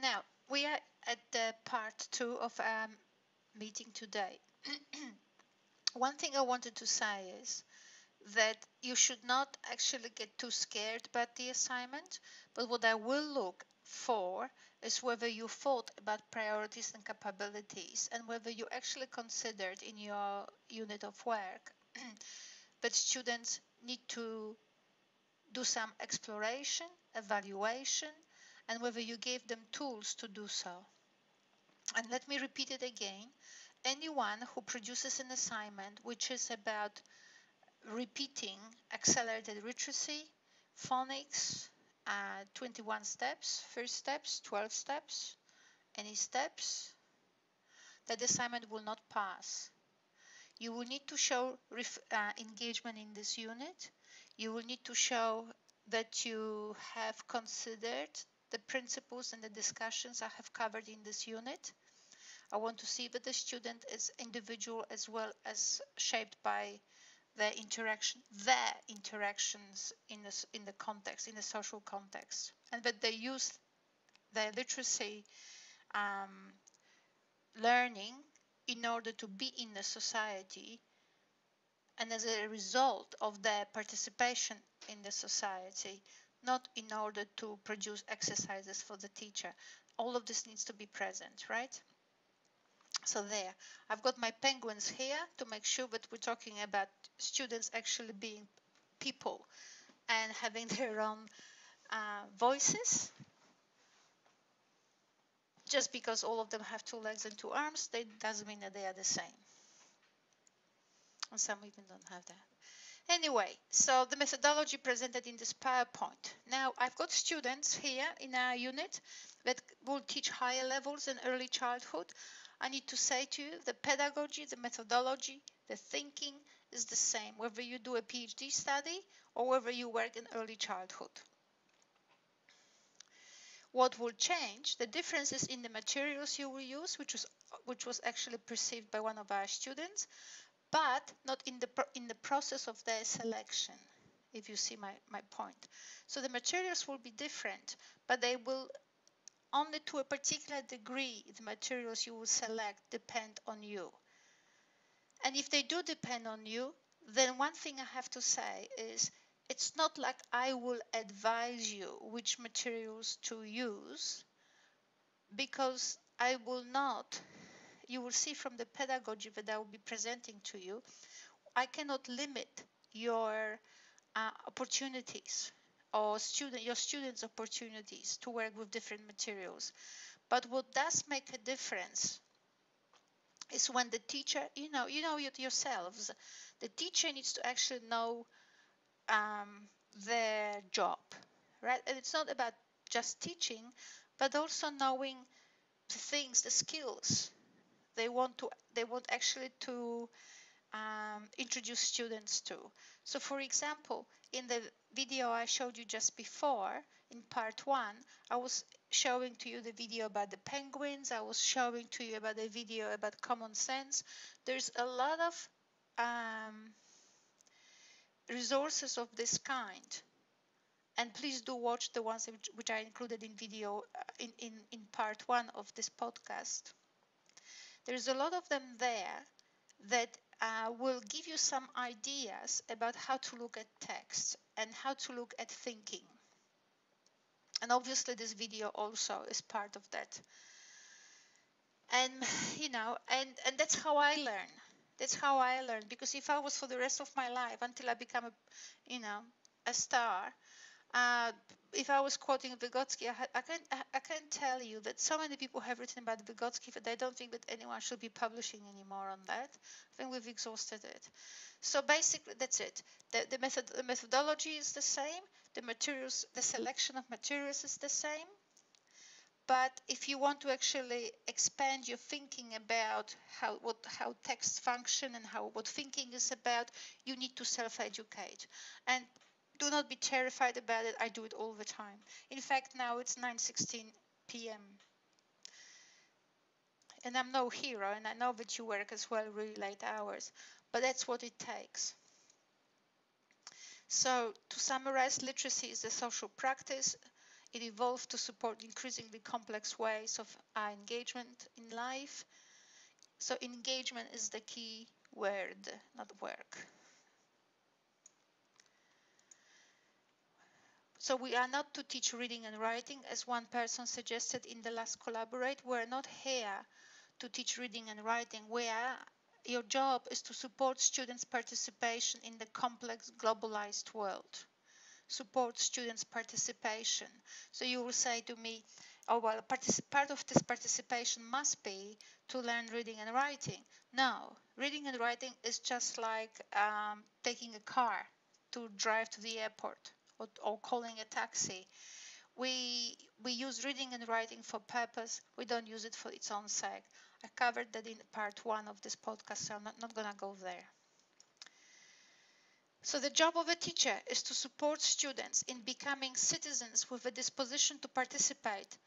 Now, we are at the part 2 of our meeting today. One thing I wanted to say is that you should not actually get too scared about the assignment, but what I will look for is whether you thought about priorities and capabilities and whether you actually considered in your unit of work that students need to do some exploration, evaluation, and whether you gave them tools to do so. And let me repeat it again. Anyone who produces an assignment which is about repeating accelerated literacy, phonics, 21 steps, first steps, 12 steps, any steps, that assignment will not pass. You will need to show engagement in this unit. You will need to show that you have considered the principles and the discussions I have covered in this unit. I want to see that the student is individual as well as shaped by their interactions in the context, in the social context, and that they use their literacy learning in order to be in the society and as a result of their participation in the society, not in order to produce exercises for the teacher. All of this needs to be present, right? So there, I've got my penguins here to make sure that we're talking about students actually being people and having their own voices. Just because all of them have 2 legs and 2 arms, that doesn't mean that they are the same. And some even don't have that. Anyway, so the methodology presented in this PowerPoint. Now, I've got students here in our unit that will teach higher levels in early childhood. I need to say to you, the pedagogy, the methodology, the thinking is the same, whether you do a PhD study or whether you work in early childhood. What will change, the differences in the materials you will use, which was actually perceived by one of our students, but not in the process of their selection, if you see my point. So the materials will be different, but they will only to a particular degree, the materials you will select depend on you. And if they do depend on you, then one thing I have to say is it's not like I will advise you which materials to use, because I will not, you will see from the pedagogy that I will be presenting to you, I cannot limit your opportunities or your students' opportunities to work with different materials. But what does make a difference is when the teacher, you know it yourselves, the teacher needs to actually know their job, right? And it's not about just teaching, but also knowing the things, the skills they want actually to introduce students to. So for example, in the video I showed you just before, in part 1, I was showing to you the video about the penguins, I was showing to you about the video about common sense. There's a lot of resources of this kind. And please do watch the ones which I included in video in part 1 of this podcast. There's a lot of them there that will give you some ideas about how to look at text and how to look at thinking. And obviously this video also is part of that. And and that's how I learn. That's how I learn, because if I was for the rest of my life until I become a star, if I was quoting Vygotsky, I can tell you that so many people have written about Vygotsky that I don't think that anyone should be publishing anymore on that. I think we've exhausted it. So basically, that's it. The methodology is the same. The materials, the selection of materials is the same. But if you want to actually expand your thinking about how texts function and what thinking is about, you need to self-educate. And do not be terrified about it. I do it all the time. In fact, now it's 9:16 p.m. And I'm no hero, and I know that you work as well really late hours, but that's what it takes. So to summarize, literacy is a social practice It evolved to support increasingly complex ways of engagement in life. So engagement is the key word, not work. So we are not to teach reading and writing, as one person suggested in the last Collaborate. We're not here to teach reading and writing. Your job is to support students' participation in the complex globalized world. Support students' participation. So you will say to me, oh, well, part of this participation must be to learn reading and writing. No, reading and writing is just like taking a car to drive to the airport or calling a taxi. We use reading and writing for purpose. We don't use it for its own sake. I covered that in part 1 of this podcast, so I'm not going to go there. So the job of a teacher is to support students in becoming citizens with a disposition to participate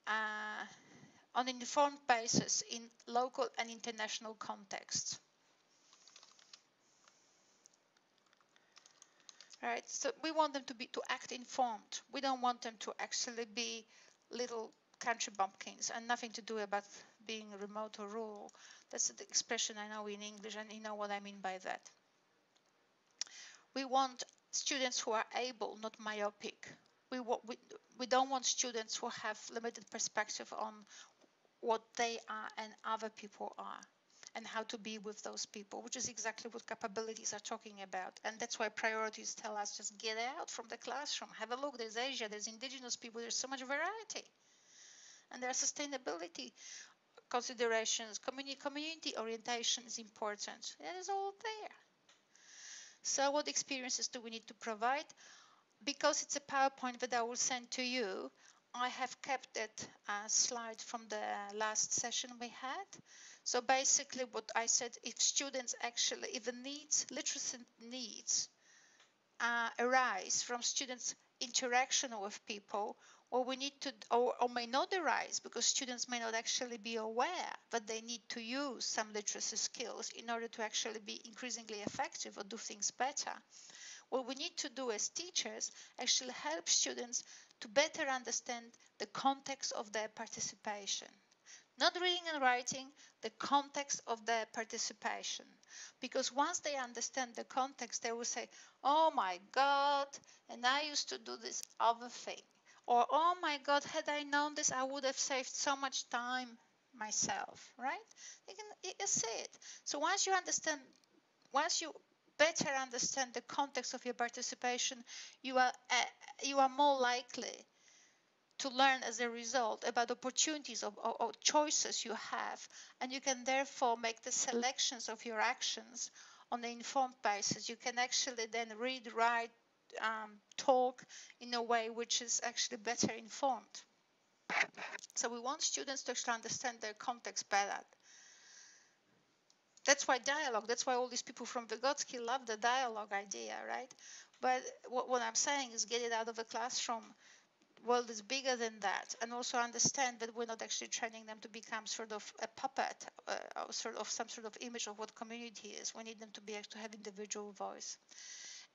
on an informed basis in local and international contexts. Right? So we want them to act informed. We don't want them to actually be little country bumpkins and nothing to do about being remote or rural. That's the expression I know in English, and you know what I mean by that. We want students who are able, not myopic. We don't want students who have limited perspective on what they are and other people are, and how to be with those people, which is exactly what capabilities are talking about. And that's why priorities tell us just get out from the classroom, have a look, there's Asia, there's indigenous people, there's so much variety. And there are sustainability considerations, community orientation is important. It is all there. So what experiences do we need to provide? Because it's a PowerPoint that I will send to you, I have kept that slide from the last session we had. So basically what I said, if students actually, if the needs, literacy needs arise from students' interaction with people, or we need to, or may not arise because students may not actually be aware that they need to use some literacy skills in order to actually be increasingly effective or do things better. What we need to do as teachers actually help students to better understand the context of their participation. Not reading and writing, the context of their participation. Because once they understand the context, they will say, oh my God, and I used to do this other thing. Or, oh my God, had I known this, I would have saved so much time myself, right? You see it. So once you better understand the context of your participation, you are more likely to learn as a result about opportunities or choices you have, and you can therefore make the selections of your actions on an informed basis. You can actually then read, write, talk in a way which is actually better informed. So we want students to actually understand their context better. That's why dialogue, that's why all these people from Vygotsky love the dialogue idea, right? But what I'm saying is get it out of the classroom. World is bigger than that, and also understand that we're not actually training them to become sort of a puppet, or sort of some sort of image of what community is. We need them to be able to have individual voice.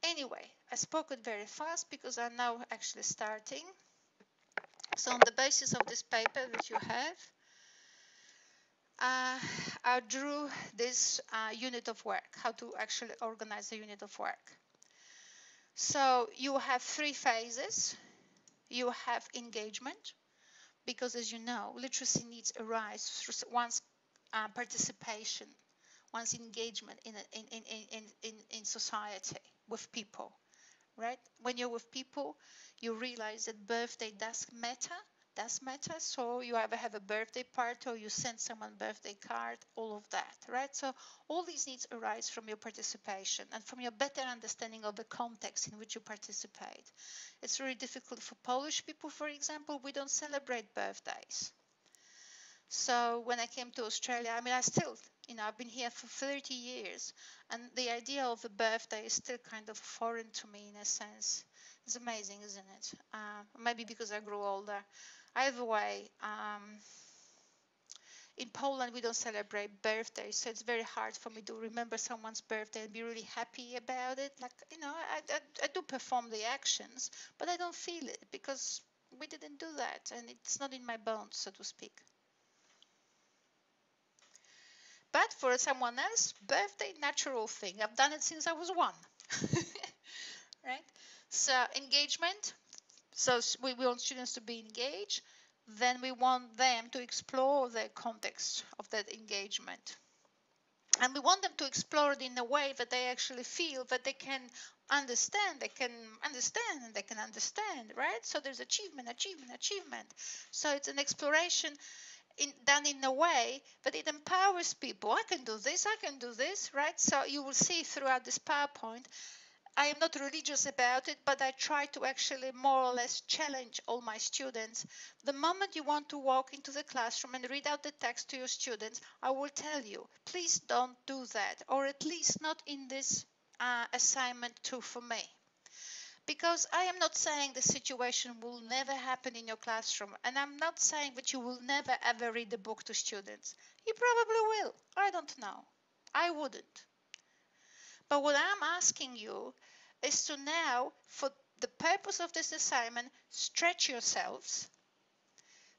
Anyway, I spoke it very fast because I'm now actually starting. So on the basis of this paper that you have, I drew this unit of work, how to actually organize a unit of work. So you have 3 phases. You have engagement, because as you know, literacy needs arise through one's participation, one's engagement in society with people, right? When you're with people, you realize that birthday does matter. So you either have a birthday party or you send someone a birthday card, all of that, right? So all these needs arise from your participation and from your better understanding of the context in which you participate. It's really difficult for Polish people, for example. We don't celebrate birthdays. So when I came to Australia, I mean, I've been here for 30 years, and the idea of a birthday is still kind of foreign to me in a sense. It's amazing, isn't it? Maybe because I grew older. Either way, in Poland, we don't celebrate birthdays, so it's very hard for me to remember someone's birthday and be really happy about it. Like, I do perform the actions, but I don't feel it because we didn't do that, and it's not in my bones, so to speak. But for someone else, birthday, natural thing. I've done it since I was 1. Right? So engagement. So we want students to be engaged. Then we want them to explore the context of that engagement. And we want them to explore it in a way that they actually feel that they can understand, and they can understand, right? So there's achievement, achievement, achievement. So it's an exploration done in a way that it empowers people. I can do this, right? So you will see throughout this PowerPoint, I am not religious about it, but I try to actually more or less challenge all my students. The moment you want to walk into the classroom and read out the text to your students, I will tell you, please don't do that, or at least not in this assignment 2 for me. Because I am not saying the situation will never happen in your classroom, and I'm not saying that you will never ever read the book to students. You probably will. I don't know. I wouldn't. But what I'm asking you is to now, for the purpose of this assignment, stretch yourselves,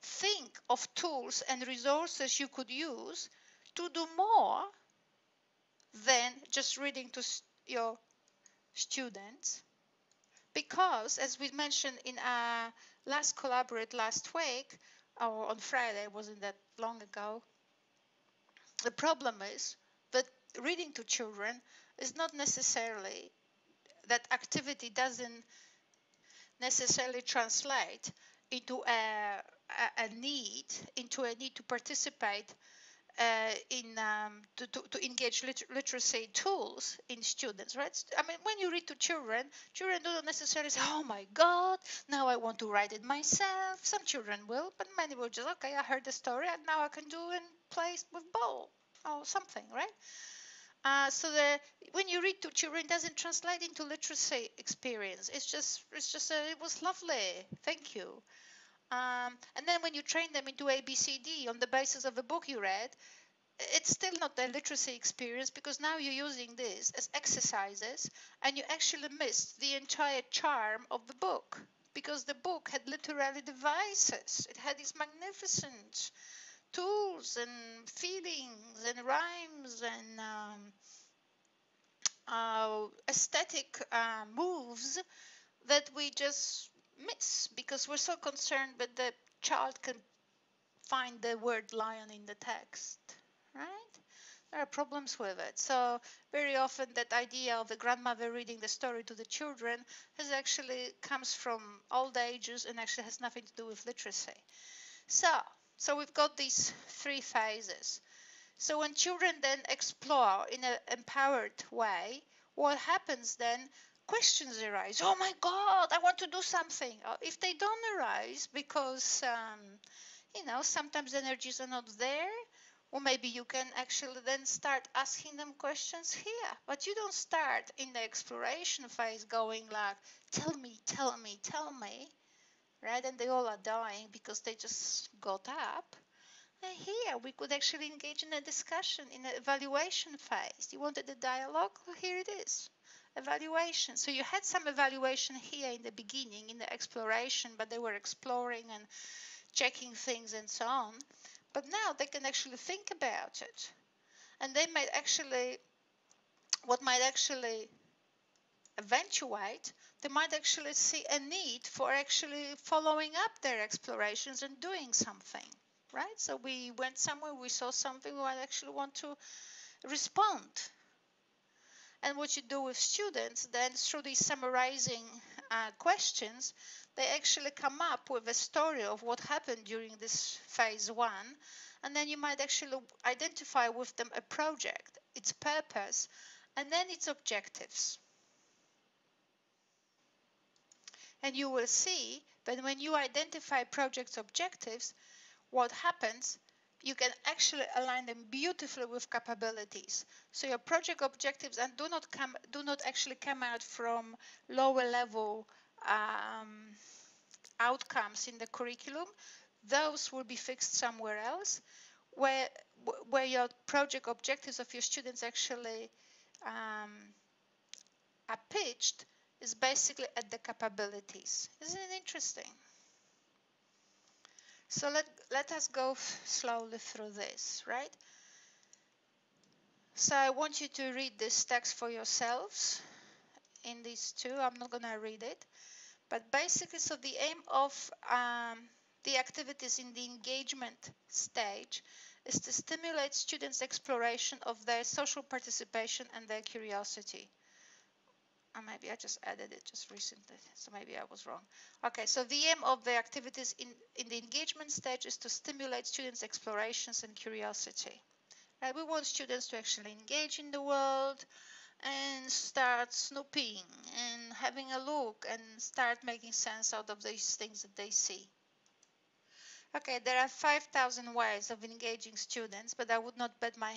think of tools and resources you could use to do more than just reading to your students. Because, as we mentioned in our last Collaborate last week, or on Friday, wasn't that long ago, the problem is that reading to children is not necessarily, that activity doesn't necessarily translate into a need to participate to engage literacy tools in students, right? I mean, when you read to children don't necessarily say, oh my God, now I want to write it myself. Some children will, but many will just, okay, I heard the story and now I can do and play with ball or something, right? So when you read to children, it doesn't translate into literacy experience. It's just it was lovely, thank you. And then when you train them into ABCD on the basis of a book you read, it's still not the literacy experience because now you're using this as exercises and you actually missed the entire charm of the book because the book had literary devices. It had these magnificent tools and feelings and rhymes and aesthetic moves that we just miss because we're so concerned that the child can find the word lion in the text, right? There are problems with it. So very often that idea of the grandmother reading the story to the children has actually comes from old ages and actually has nothing to do with literacy. So we've got these 3 phases. So when children then explore in an empowered way, what happens then? Questions arise. Oh my God, I want to do something. Or if they don't arise because, sometimes energies are not there, or maybe you can actually then start asking them questions here. But you don't start in the exploration phase going like, tell me, tell me, tell me, right? And they all are dying because they just got up. And here we could actually engage in a discussion in an evaluation phase. You wanted a dialogue? Well, here it is. Evaluation. So you had some evaluation here in the beginning, in the exploration, but they were exploring and checking things and so on. But now they can actually think about it. And they might actually, what might actually eventuate, they might actually see a need for actually following up their explorations and doing something. Right? So we went somewhere, we saw something, we might actually want to respond. And what you do with students, then through these summarizing questions, they actually come up with a story of what happened during this phase 1. And then you might actually identify with them a project, its purpose, and then its objectives. And you will see that when you identify project's objectives, what happens, you can actually align them beautifully with capabilities. So your project objectives and do not actually come out from lower level outcomes in the curriculum. Those will be fixed somewhere else. where your project objectives of your students actually are pitched is basically at the capabilities. Isn't it interesting? So let us go slowly through this, right? So I want you to read this text for yourselves in these two. I'm not going to read it. But basically, so the aim of the activities in the engagement stage is to stimulate students' exploration of their social participation and their curiosity. Or maybe I just added it just recently, so maybe I was wrong. Okay, so the aim of the activities in the engagement stage is to stimulate students' explorations and curiosity. Right? We want students to actually engage in the world and start snooping and having a look and start making sense out of these things that they see. Okay, there are 5,000 ways of engaging students, but I would not bet my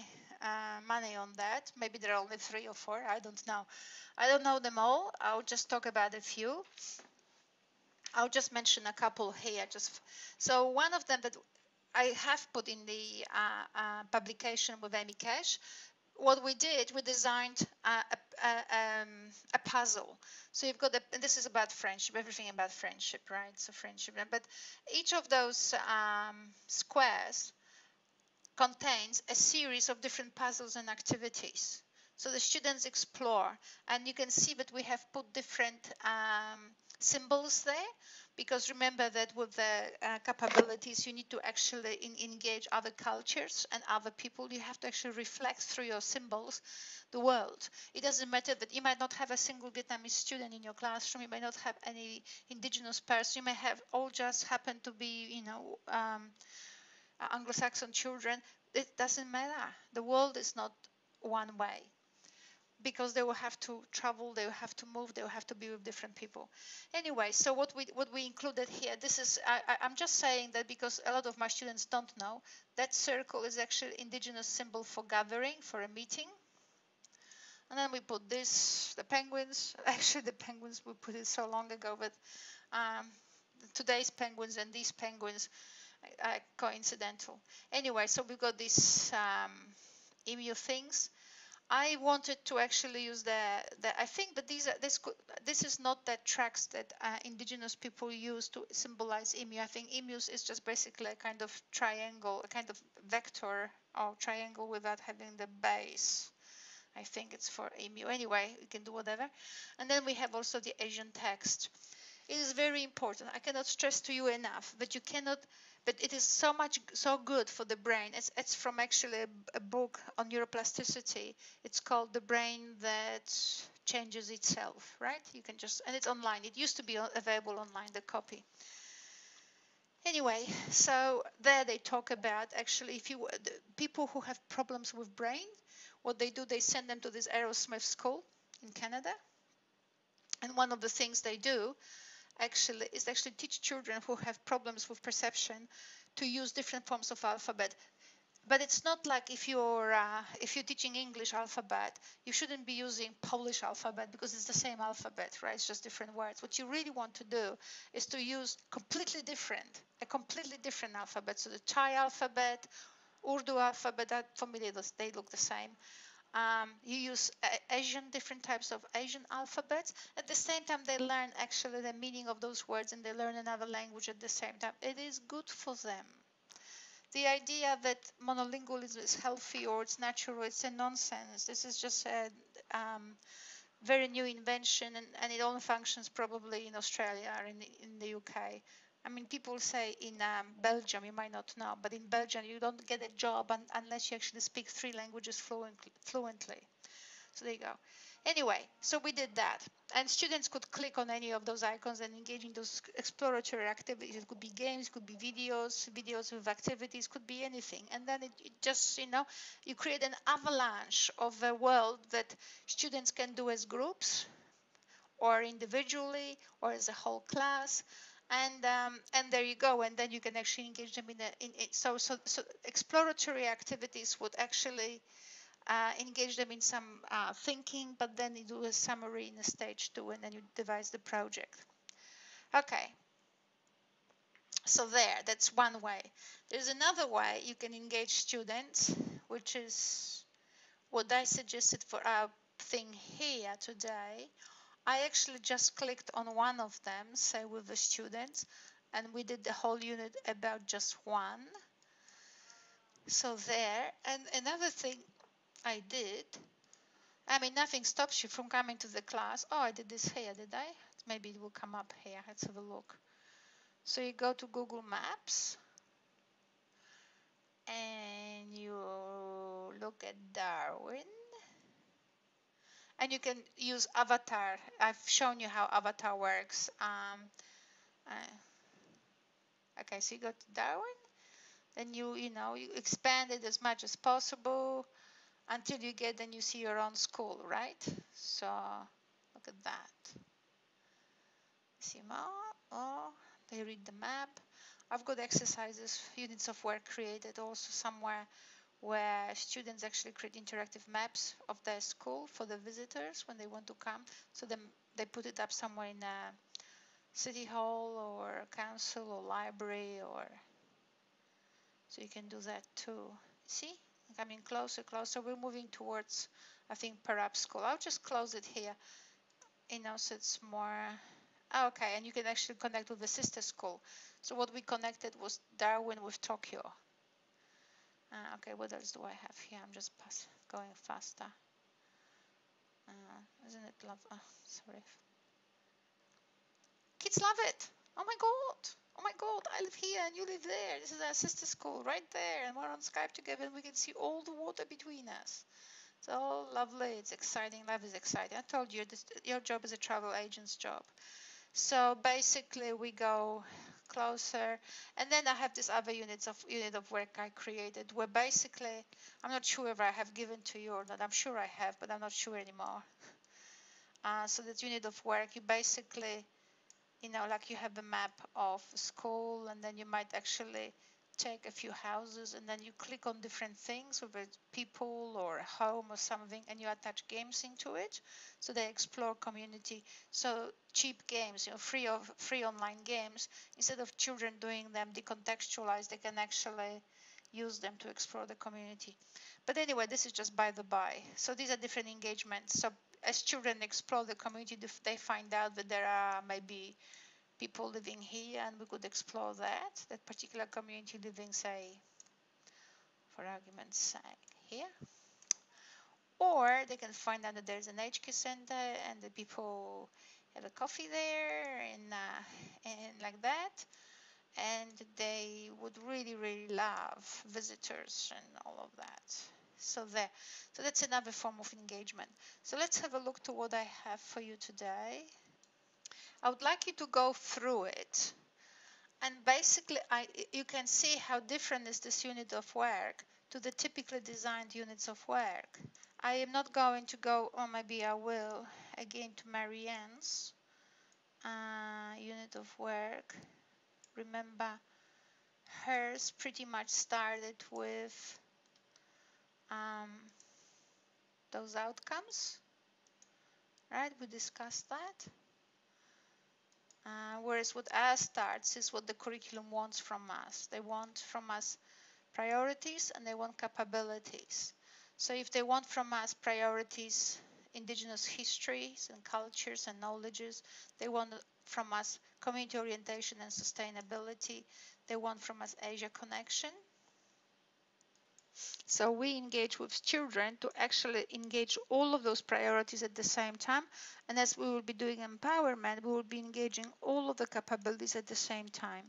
money on that. Maybe there are only 3 or 4, I don't know. I don't know them all. I'll just talk about a few. I'll just mention a couple here. So one of them that I have put in the publication with Amy Cash, what we did, we designed a puzzle. So you've got and this is about friendship, everything about friendship, right? So friendship, but each of those squares contains a series of different puzzles and activities. So the students explore, and you can see that we have put different symbols there, because remember that with the capabilities, you need to actually engage other cultures and other people. You have to actually reflect through your symbols the world. It doesn't matter that you might not have a single Vietnamese student in your classroom, you may not have any indigenous person, you may have all just happen to be, you know, Anglo-Saxon children. It doesn't matter. The world is not one way, because they will have to travel, they will have to move, they will have to be with different people. Anyway, so what we included here, this is, I'm just saying that because a lot of my students don't know, that circle is actually indigenous symbol for gathering, for a meeting. And then we put this, the penguins. Actually, the penguins, we put it so long ago, but today's penguins and these penguins are coincidental. Anyway, so we've got these emu things. I wanted to actually use I think that this is not that tracks that indigenous people use to symbolize emu. I think emus is just basically a kind of triangle, a kind of vector or triangle without having the base. I think it's for emu. Anyway, you can do whatever. And then we have also the Asian text. It is very important. I cannot stress to you enough that you cannot, but it is so good for the brain. It's from actually a book on neuroplasticity. It's called The Brain That Changes Itself, right? You can just, and it's online. It used to be available online, the copy. Anyway, so there they talk about actually people who have problems with brain, what they do, they send them to this Aerosmith school in Canada. And one of the things they do actually is teach children who have problems with perception to use different forms of alphabet. But it's not like if you're teaching English alphabet, you shouldn't be using Polish alphabet because it's the same alphabet, right? It's just different words. What you really want to do is to use a completely different alphabet. So the Thai alphabet, Urdu alphabet, that for me they look the same. You use different types of Asian alphabets. At the same time, they learn actually the meaning of those words, and they learn another language at the same time. It is good for them. The idea that monolingualism is healthy or it's natural, it's a nonsense. This is just a very new invention, and it only functions probably in Australia or in the UK. I mean, people say in Belgium, you might not know, but in Belgium, you don't get a job unless you actually speak 3 languages fluently. So there you go. Anyway, so we did that. And students could click on any of those icons and engage in those exploratory activities. It could be games, it could be videos with activities, could be anything. And then it just, you create an avalanche of a world that students can do as groups or individually or as a whole class. And there you go. And then you can actually engage them in it. So exploratory activities would actually engage them in some thinking, but then you do a summary in a stage 2, and then you devise the project. Okay. So that's one way. There's another way you can engage students, which is what I suggested for our thing here today. I actually just clicked on one of them, say with the students, and we did the whole unit about just one. So and another thing I did, I mean, nothing stops you from coming to the class. Oh, I did this here, did I? Maybe it will come up here. Let's have a look. So you go to Google Maps and you look at Darwin. And you can use Avatar. I've shown you how Avatar works. Okay, so you go to Darwin, then you expand it as much as possible until you get, then you see your own school, right? So look at that. See more? Oh, they read the map. I've got exercises, units of work created also somewhere where students actually create interactive maps of their school for the visitors when they want to come. So then they put it up somewhere in a city hall or council or library, or so you can do that too. See, coming closer, closer. We're moving towards, I think, perhaps school. I'll just close it here, so it's more. Okay, and you can actually connect with the sister school. So what we connected was Darwin with Tokyo. Okay, what else do I have here? I'm just going faster. Isn't it love? Oh, sorry. Kids love it. Oh my God. Oh my God, I live here and you live there. This is our sister school right there, and we're on Skype together and we can see all the water between us. So lovely. It's exciting. Life is exciting. I told you your job is a travel agent's job. So basically we go closer, and then I have this other unit of work I created where basically, I'm not sure if I have given to you or not. I'm sure I have, but I'm not sure anymore. So that unit of work, you basically, like you have a map of school, and then you might actually take a few houses and then you click on different things, whether it's people or a home or something, and you attach games into it so they explore community. So cheap games, free online games, instead of children doing them decontextualized, they can actually use them to explore the community. But anyway, this is just by the by. So these are different engagements. So as children explore the community, they find out that there are maybe people living here, and we could explore that particular community living, say, for argument's sake, here. Or they can find out that there's an HQ center and the people have a coffee there and like that. And they would really, really love visitors and all of that. So that's another form of engagement. So let's have a look to what I have for you today. I would like you to go through it. And basically, you can see how different is this unit of work to the typically designed units of work. I am not going to go, or maybe I will, again to Marianne's unit of work. Remember, hers pretty much started with those outcomes, right? We discussed that. Whereas what ours starts is what the curriculum wants from us. They want from us priorities and they want capabilities. So if they want from us priorities, indigenous histories and cultures and knowledges, they want from us community orientation and sustainability, they want from us Asia connection. So we engage with children to actually engage all of those priorities at the same time. And as we will be doing empowerment, we will be engaging all of the capabilities at the same time.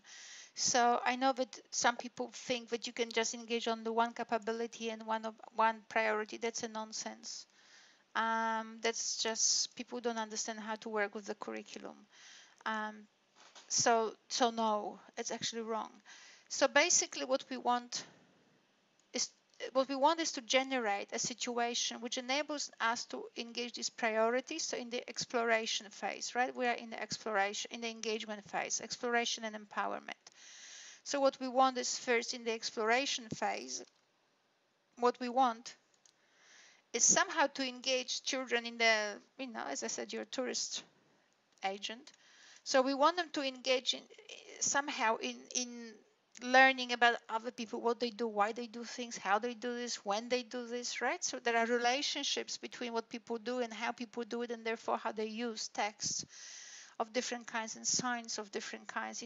So I know that some people think that you can just engage on the one capability and one priority. That's a nonsense. That's just, people don't understand how to work with the curriculum. So no, it's actually wrong. So basically what we want is to generate a situation which enables us to engage these priorities. So in the exploration phase, right? We are in the exploration, in the engagement phase, exploration and empowerment. So what we want is, first, in the exploration phase, what we want is somehow to engage children in the, as I said, you're a tourist agent. So we want them to engage in somehow in learning about other people, what they do, why they do things, how they do this, when they do this, right? So there are relationships between what people do and how people do it, and therefore how they use texts of different kinds and signs of different kinds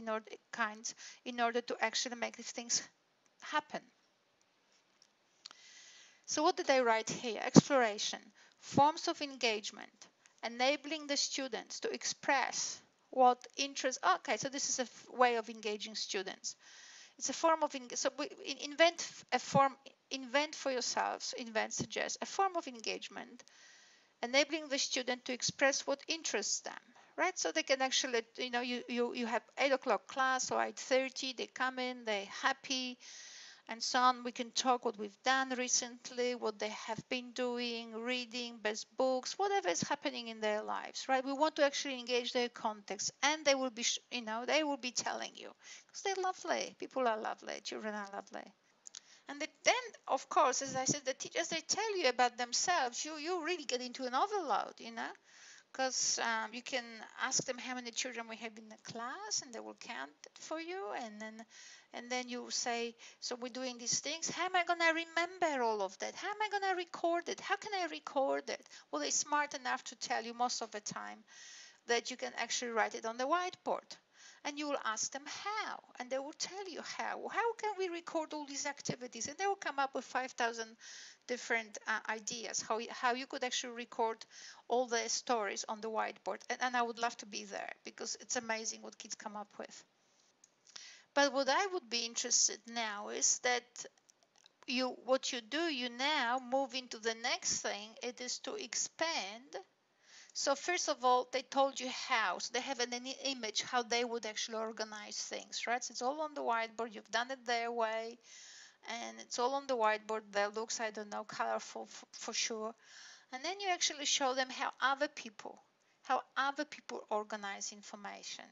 in order to actually make these things happen. So what did I write here? Exploration, forms of engagement, enabling the students to express what interests. Okay, so this is a way of engaging students. It's a form of so invent a form. Invent for yourselves. Invent suggests a form of engagement, enabling the student to express what interests them. Right, so they can actually, you have 8 o'clock class or 8:30. They come in, they're happy, and so on. We can talk what we've done recently, what they have been doing, reading, best books, whatever is happening in their lives, right? We want to actually engage their context, and they will be, they will be telling you because they're lovely. People are lovely. Children are lovely. And then, of course, as I said, the teachers, they tell you about themselves. You really get into an overload, because you can ask them how many children we have in the class, and they will count it for you, and then you say, so we're doing these things. How am I going to remember all of that? How am I going to record it? How can I record it? Well, they're smart enough to tell you most of the time that you can actually write it on the whiteboard. And you will ask them how, and they will tell you how. How can we record all these activities? And they will come up with 5,000 different ideas how you could actually record all the stories on the whiteboard. And I would love to be there because it's amazing what kids come up with. But what I would be interested now is that what you do, you now move into the next thing. It is to expand. So first of all, they told you how. So they have an image how they would actually organize things, right? So it's all on the whiteboard. You've done it their way, and it's all on the whiteboard that looks, I don't know, colorful for sure. And then you actually show them how other people organize information,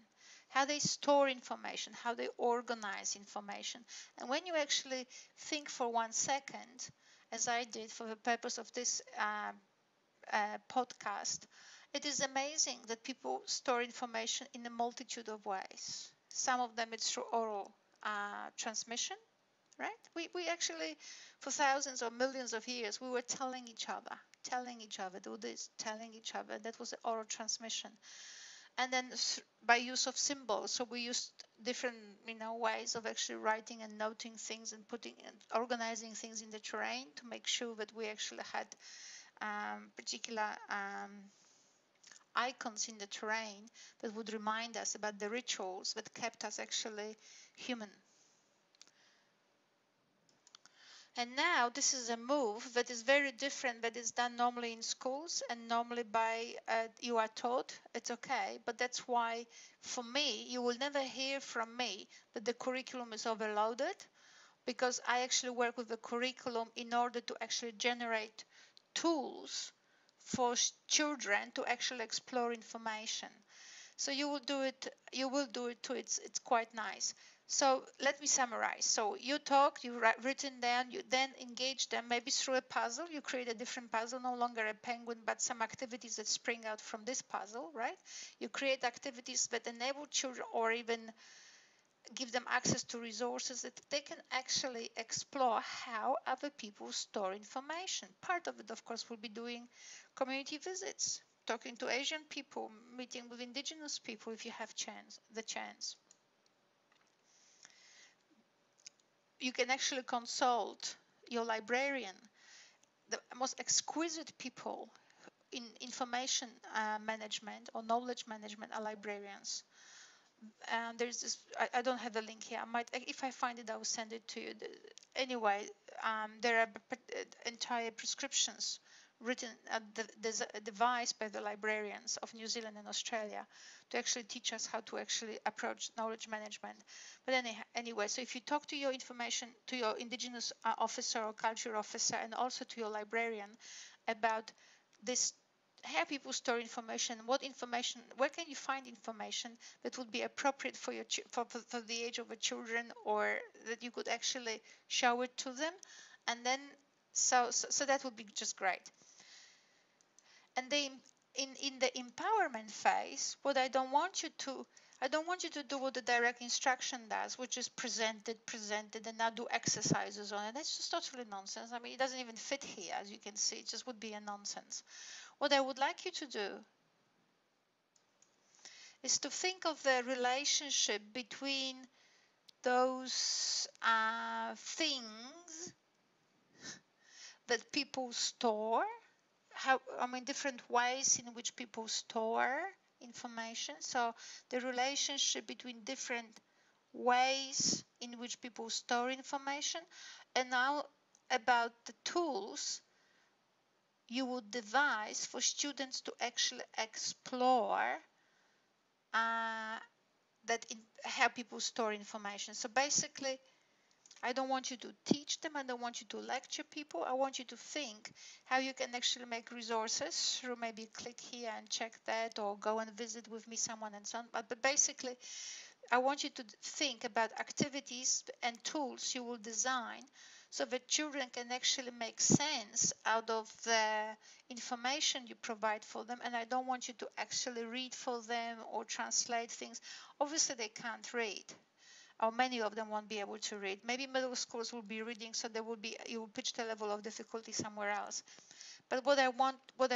how they store information, how they organize information. And when you actually think for 1 second, as I did for the purpose of this podcast, it is amazing that people store information in a multitude of ways. Some of them it's through oral transmission, right? We actually, for thousands or millions of years, we were telling each other, do this, telling each other. That was the oral transmission. And then by use of symbols, so we used different, ways of actually writing and noting things and organizing things in the terrain to make sure that we actually had particular icons in the terrain that would remind us about the rituals that kept us actually human. And now this is a move that is very different, that is done normally in schools and normally by you are taught. It's okay, but that's why for me, you will never hear from me that the curriculum is overloaded, because I actually work with the curriculum in order to actually generate tools for children to actually explore information. So you will do it too. It's quite nice. So let me summarize. So you talk, you written down, you then engage them maybe through a puzzle. You create a different puzzle, no longer a penguin, but some activities that spring out from this puzzle, right? You create activities that enable children or even give them access to resources that they can actually explore how other people store information. Part of it, of course, will be doing community visits, talking to Asian people, meeting with indigenous people if you have the chance. You can actually consult your librarian. The most exquisite people in information management or knowledge management are librarians. And there's this, I don't have the link here. I might, if I find it, I will send it to you. Anyway, there are entire prescriptions written, devised by the librarians of New Zealand and Australia to actually teach us how to actually approach knowledge management. But anyway, so if you talk to your to your indigenous officer or culture officer, and also to your librarian about this, how people store information, where can you find information that would be appropriate for for the age of the children, or that you could actually show it to them, and then so that would be just great. And in the empowerment phase, what I don't want you to I don't want you to do what the direct instruction does, which is presented, and now do exercises on it. That's just totally nonsense. I mean, it doesn't even fit here, as you can see. It just would be a nonsense. What I would like you to do is to think of the relationship between those things that people store, different ways in which people store information. So the relationship between different ways in which people store information, and now about the tools you would devise for students to actually explore how people store information. So basically, I don't want you to teach them. I don't want you to lecture people. I want you to think how you can actually make resources through maybe click here and check that, or go and visit with me someone and so on. But basically, I want you to think about activities and tools you will design so that children can actually make sense out of the information you provide for them. And I don't want you to actually read for them or translate things. Obviously, they can't read, or many of them won't be able to read. Maybe middle schools will be reading, so you will pitch the level of difficulty somewhere else. But what I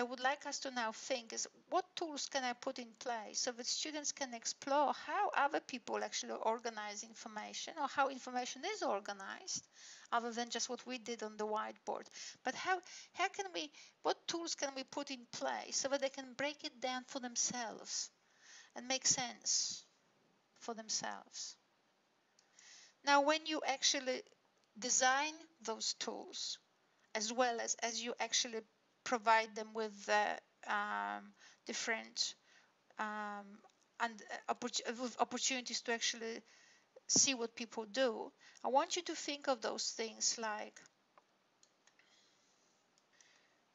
would like us to now think is, what tools can I put in place so that students can explore how other people actually organize information, or how information is organized, other than just what we did on the whiteboard. But what tools can we put in place so that they can break it down for themselves and make sense for themselves? Now, when you actually design those tools, as well as you actually provide them with different with opportunities to actually see what people do, I want you to think of those things like,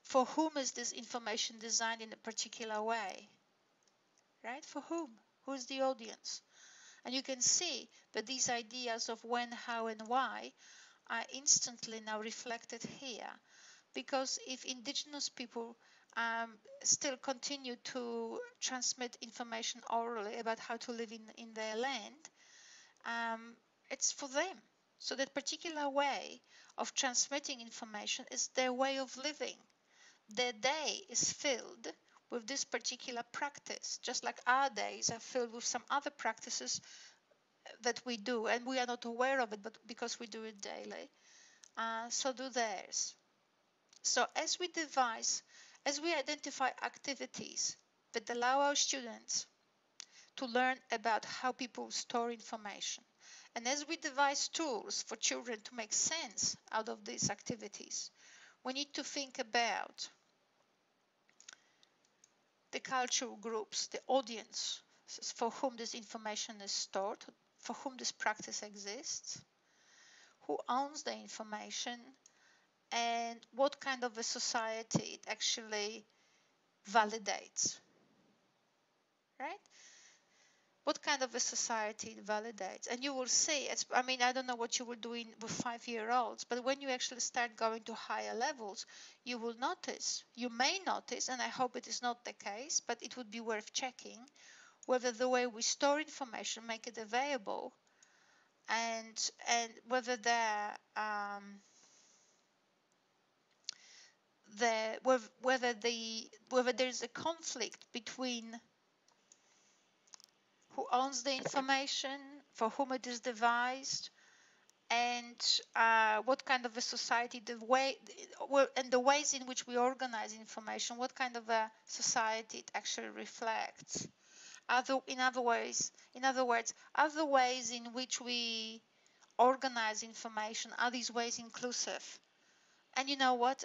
for whom is this information designed in a particular way, right? For whom? Who is the audience? And you can see that these ideas of when, how, and why are instantly now reflected here. Because if indigenous people still continue to transmit information orally about how to live in their land, it's for them. So that particular way of transmitting information is their way of living. Their day is filled with this particular practice, just like our days are filled with some other practices that we do, and we are not aware of it, but because we do it daily, so do theirs. So as we identify activities that allow our students to learn about how people store information, and as we devise tools for children to make sense out of these activities, we need to think about the cultural groups, the audience for whom this information is stored, for whom this practice exists, who owns the information, and what kind of a society it actually validates, right? What kind of a society it validates. And you will see, I don't know what you will do with 5-year-olds, but when you actually start going to higher levels, you will notice, you may notice, and I hope it is not the case, but it would be worth checking, whether the way we store information, make it available, and whether whether there's a conflict between who owns the information, for whom it is devised, and what kind of a society, and the ways in which we organize information, what kind of a society it actually reflects. In other words, are the ways in which we organize information, are these ways inclusive? And you know what?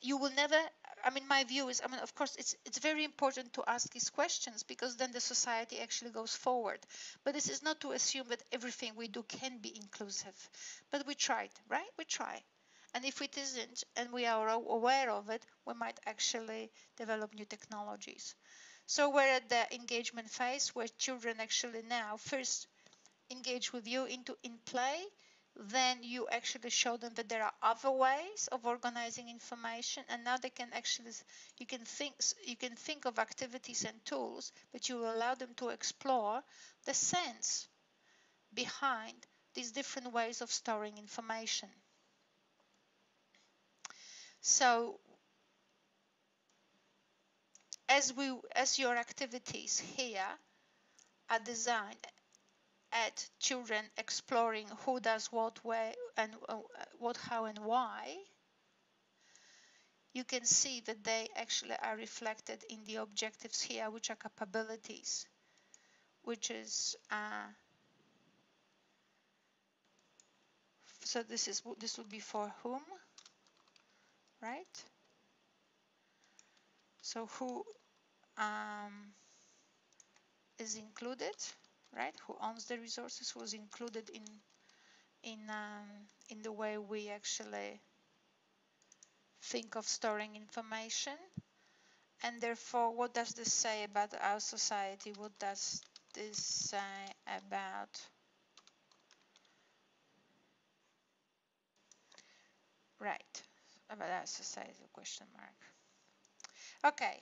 You will never. My view is, of course, it's very important to ask these questions, because then the society actually goes forward. But this is not to assume that everything we do can be inclusive. But we tried, right? We try. And if it isn't, and we are aware of it, we might actually develop new technologies. So we're at the engagement phase, where children actually now first engage with you in play, then you actually show them that there are other ways of organizing information, and now they can actually, you can think of activities and tools, but you will allow them to explore the sense behind these different ways of storing information. So as your activities here are designed at children exploring who does what, where, and what, how, and why, you can see that they actually are reflected in the objectives here, which are capabilities, which is so this would be for whom, right? So who is included, right? Who owns the resources? Who is included in the way we actually think of storing information? And therefore, what does this say about our society? What does this say about our society, question mark. Okay,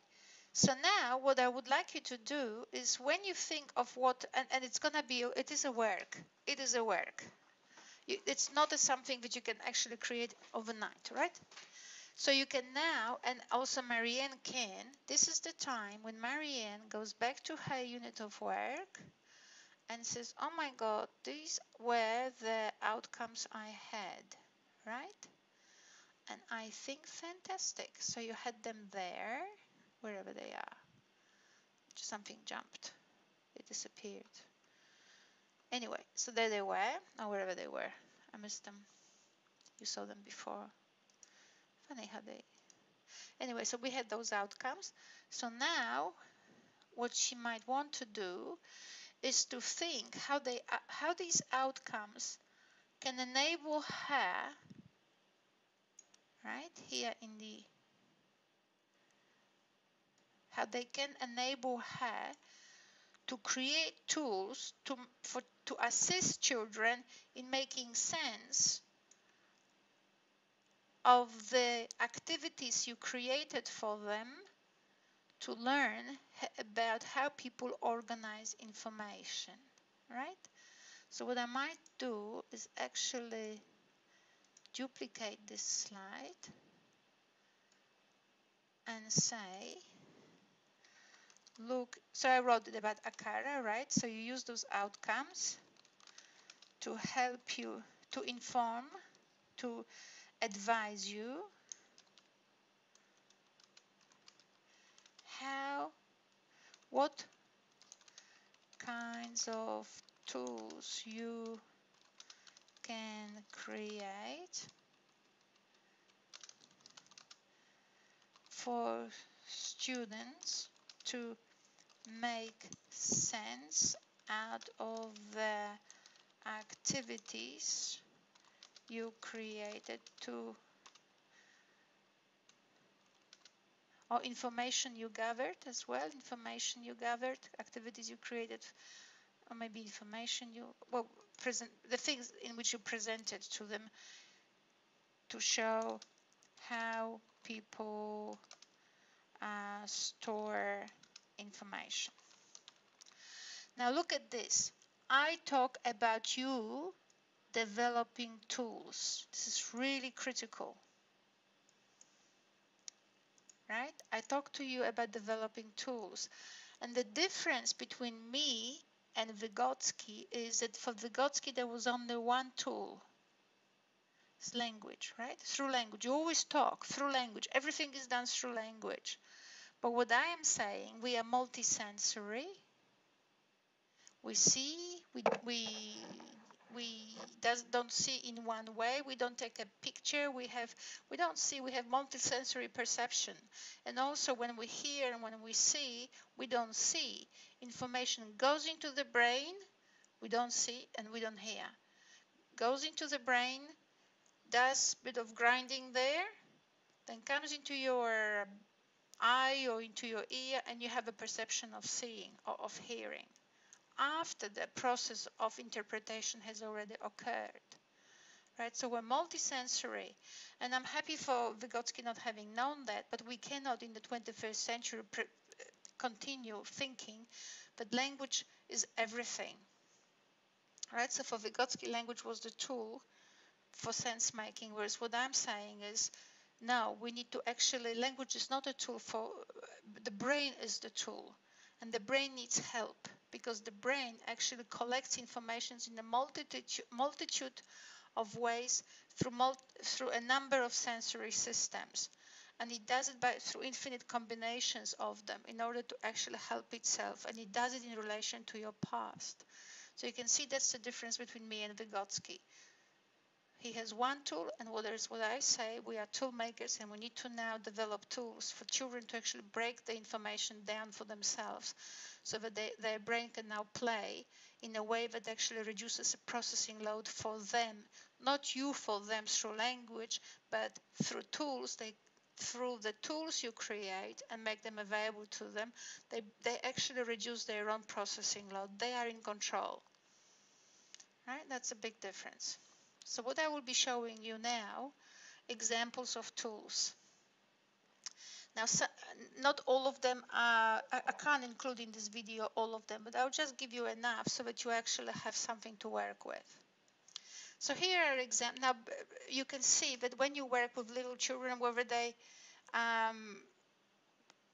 so now what I would like you to do is, when you think of what, and it's gonna be, it is a work. It's not something that you can actually create overnight, right? So you can now, and also Marianne can, this is the time when Marianne goes back to her unit of work and says, oh my God, these were the outcomes I had, right? And I think fantastic. So you had them there, wherever they are. Something jumped. It disappeared. Anyway, so there they were, or wherever they were. I missed them. You saw them before. Funny how they... Anyway, so we had those outcomes. So now what she might want to do is to think how these outcomes can enable her, right, here in the, how they can enable her to create tools to assist children in making sense of the activities you created for them to learn about how people organize information, right? So what I might do is actually duplicate this slide and say, look, so I wrote it about Akara, right? So you use those outcomes to help you, to inform, to advise you what kinds of tools you can create for students to make sense out of the activities you created or information you gathered as well, activities you created, or maybe information you, well, the things in which you presented to them to show how people store information. Now look at this. I talk about you developing tools. This is really critical. Right? I talk to you about developing tools. And the difference between me and Vygotsky is that for Vygotsky there was only one tool. It's language, right? Through language. You always talk through language. Everything is done through language. But what I am saying, we are multisensory. We see, we don't see in one way. We don't take a picture. We don't see. We have multisensory perception. And also when we hear and when we see, we don't see. Information goes into the brain. We don't see and we don't hear. Goes into the brain, does a bit of grinding there, then comes into your eye or into your ear, and you have a perception of seeing or of hearing after the process of interpretation has already occurred. right? So we're multisensory, and I'm happy for Vygotsky not having known that, but we cannot in the 21st century continue thinking that language is everything, right? So for Vygotsky, language was the tool for sense making, whereas what I'm saying is, no, we need to actually, language is not a tool for, the brain is the tool, and the brain needs help because the brain actually collects information in a multitude of ways through a number of sensory systems, and it does it through infinite combinations of them in order to actually help itself, and it does it in relation to your past. So you can see that's the difference between me and Vygotsky. He has one tool, and what I say, we are tool makers, and we need to now develop tools for children to actually break the information down for themselves so that their brain can now play in a way that actually reduces the processing load for them, not you for them through language, but through tools. Through the tools you create and make them available to them, they actually reduce their own processing load. They are in control. Right? That's a big difference. So what I will be showing you now, examples of tools. Now, not all of them are, I can't include in this video all of them, but I'll just give you enough so that you actually have something to work with. So here are examples. Now, you can see that when you work with little children, whether they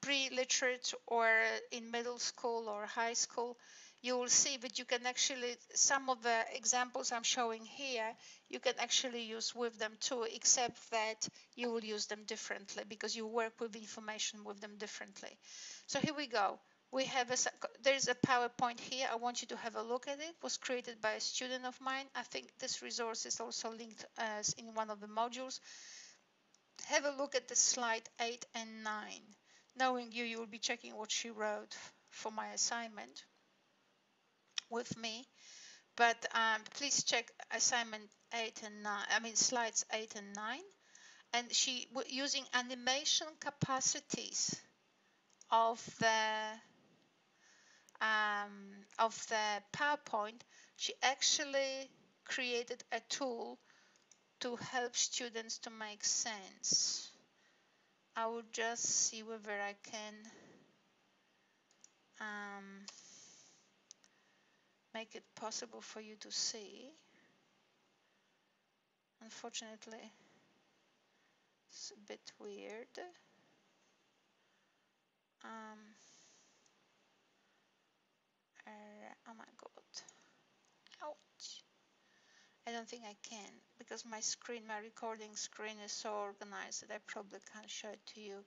pre-literate or in middle school or high school, you will see that you can actually, some of the examples I'm showing here, you can actually use with them too, except that you will use them differently because you work with information with them differently. So here we go. We have there's a PowerPoint here. I want you to have a look at it. It was created by a student of mine. I think this resource is also linked as in one of the modules. Have a look at the slide 8 and 9. Knowing you will be checking what she wrote for my assignment with me, but please check assignment 8 and 9, I mean slides 8 and 9, and she using animation capacities of the PowerPoint, she actually created a tool to help students to make sense. I will just see whether I can make it possible for you to see. Unfortunately, it's a bit weird. Oh my god. Ouch. I don't think I can because my recording screen is so organized that I probably can't show it to you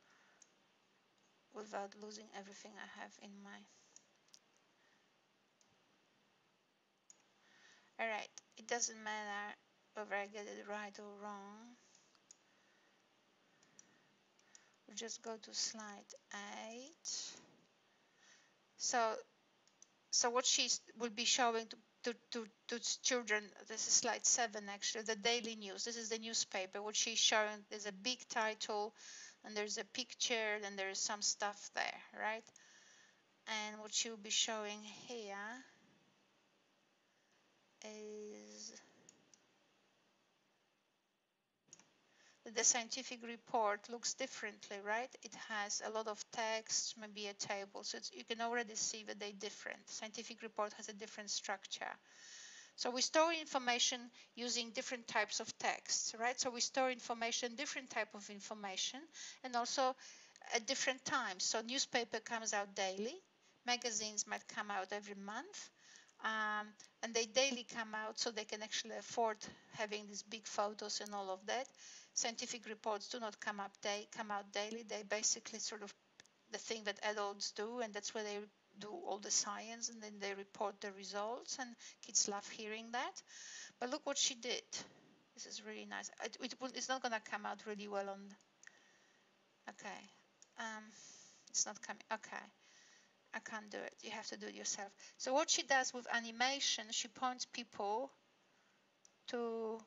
without losing everything I have in my... Alright, it doesn't matter whether I get it right or wrong. We'll just go to slide 8. So what she will be showing to children, this is slide 7 actually, the daily news. This is the newspaper. What she's showing is a big title, and there's a picture, and there is some stuff there, right? And what she will be showing here is the scientific report looks differently, right? It has a lot of text, maybe a table, so you can already see that they're different. Scientific report has a different structure. So we store information using different types of texts, right? So we store information, different type of information, and also at different times. So newspaper comes out daily, magazines might come out every month, and they daily come out so they can actually afford having these big photos and all of that. Scientific reports do not come out daily. They basically sort of the thing that adults do, and that's where they do all the science, and then they report the results, and kids love hearing that. But look what she did. This is really nice. It's not going to come out really well on... Okay. It's not coming. Okay. I can't do it. You have to do it yourself. So what she does with animation, she points people to...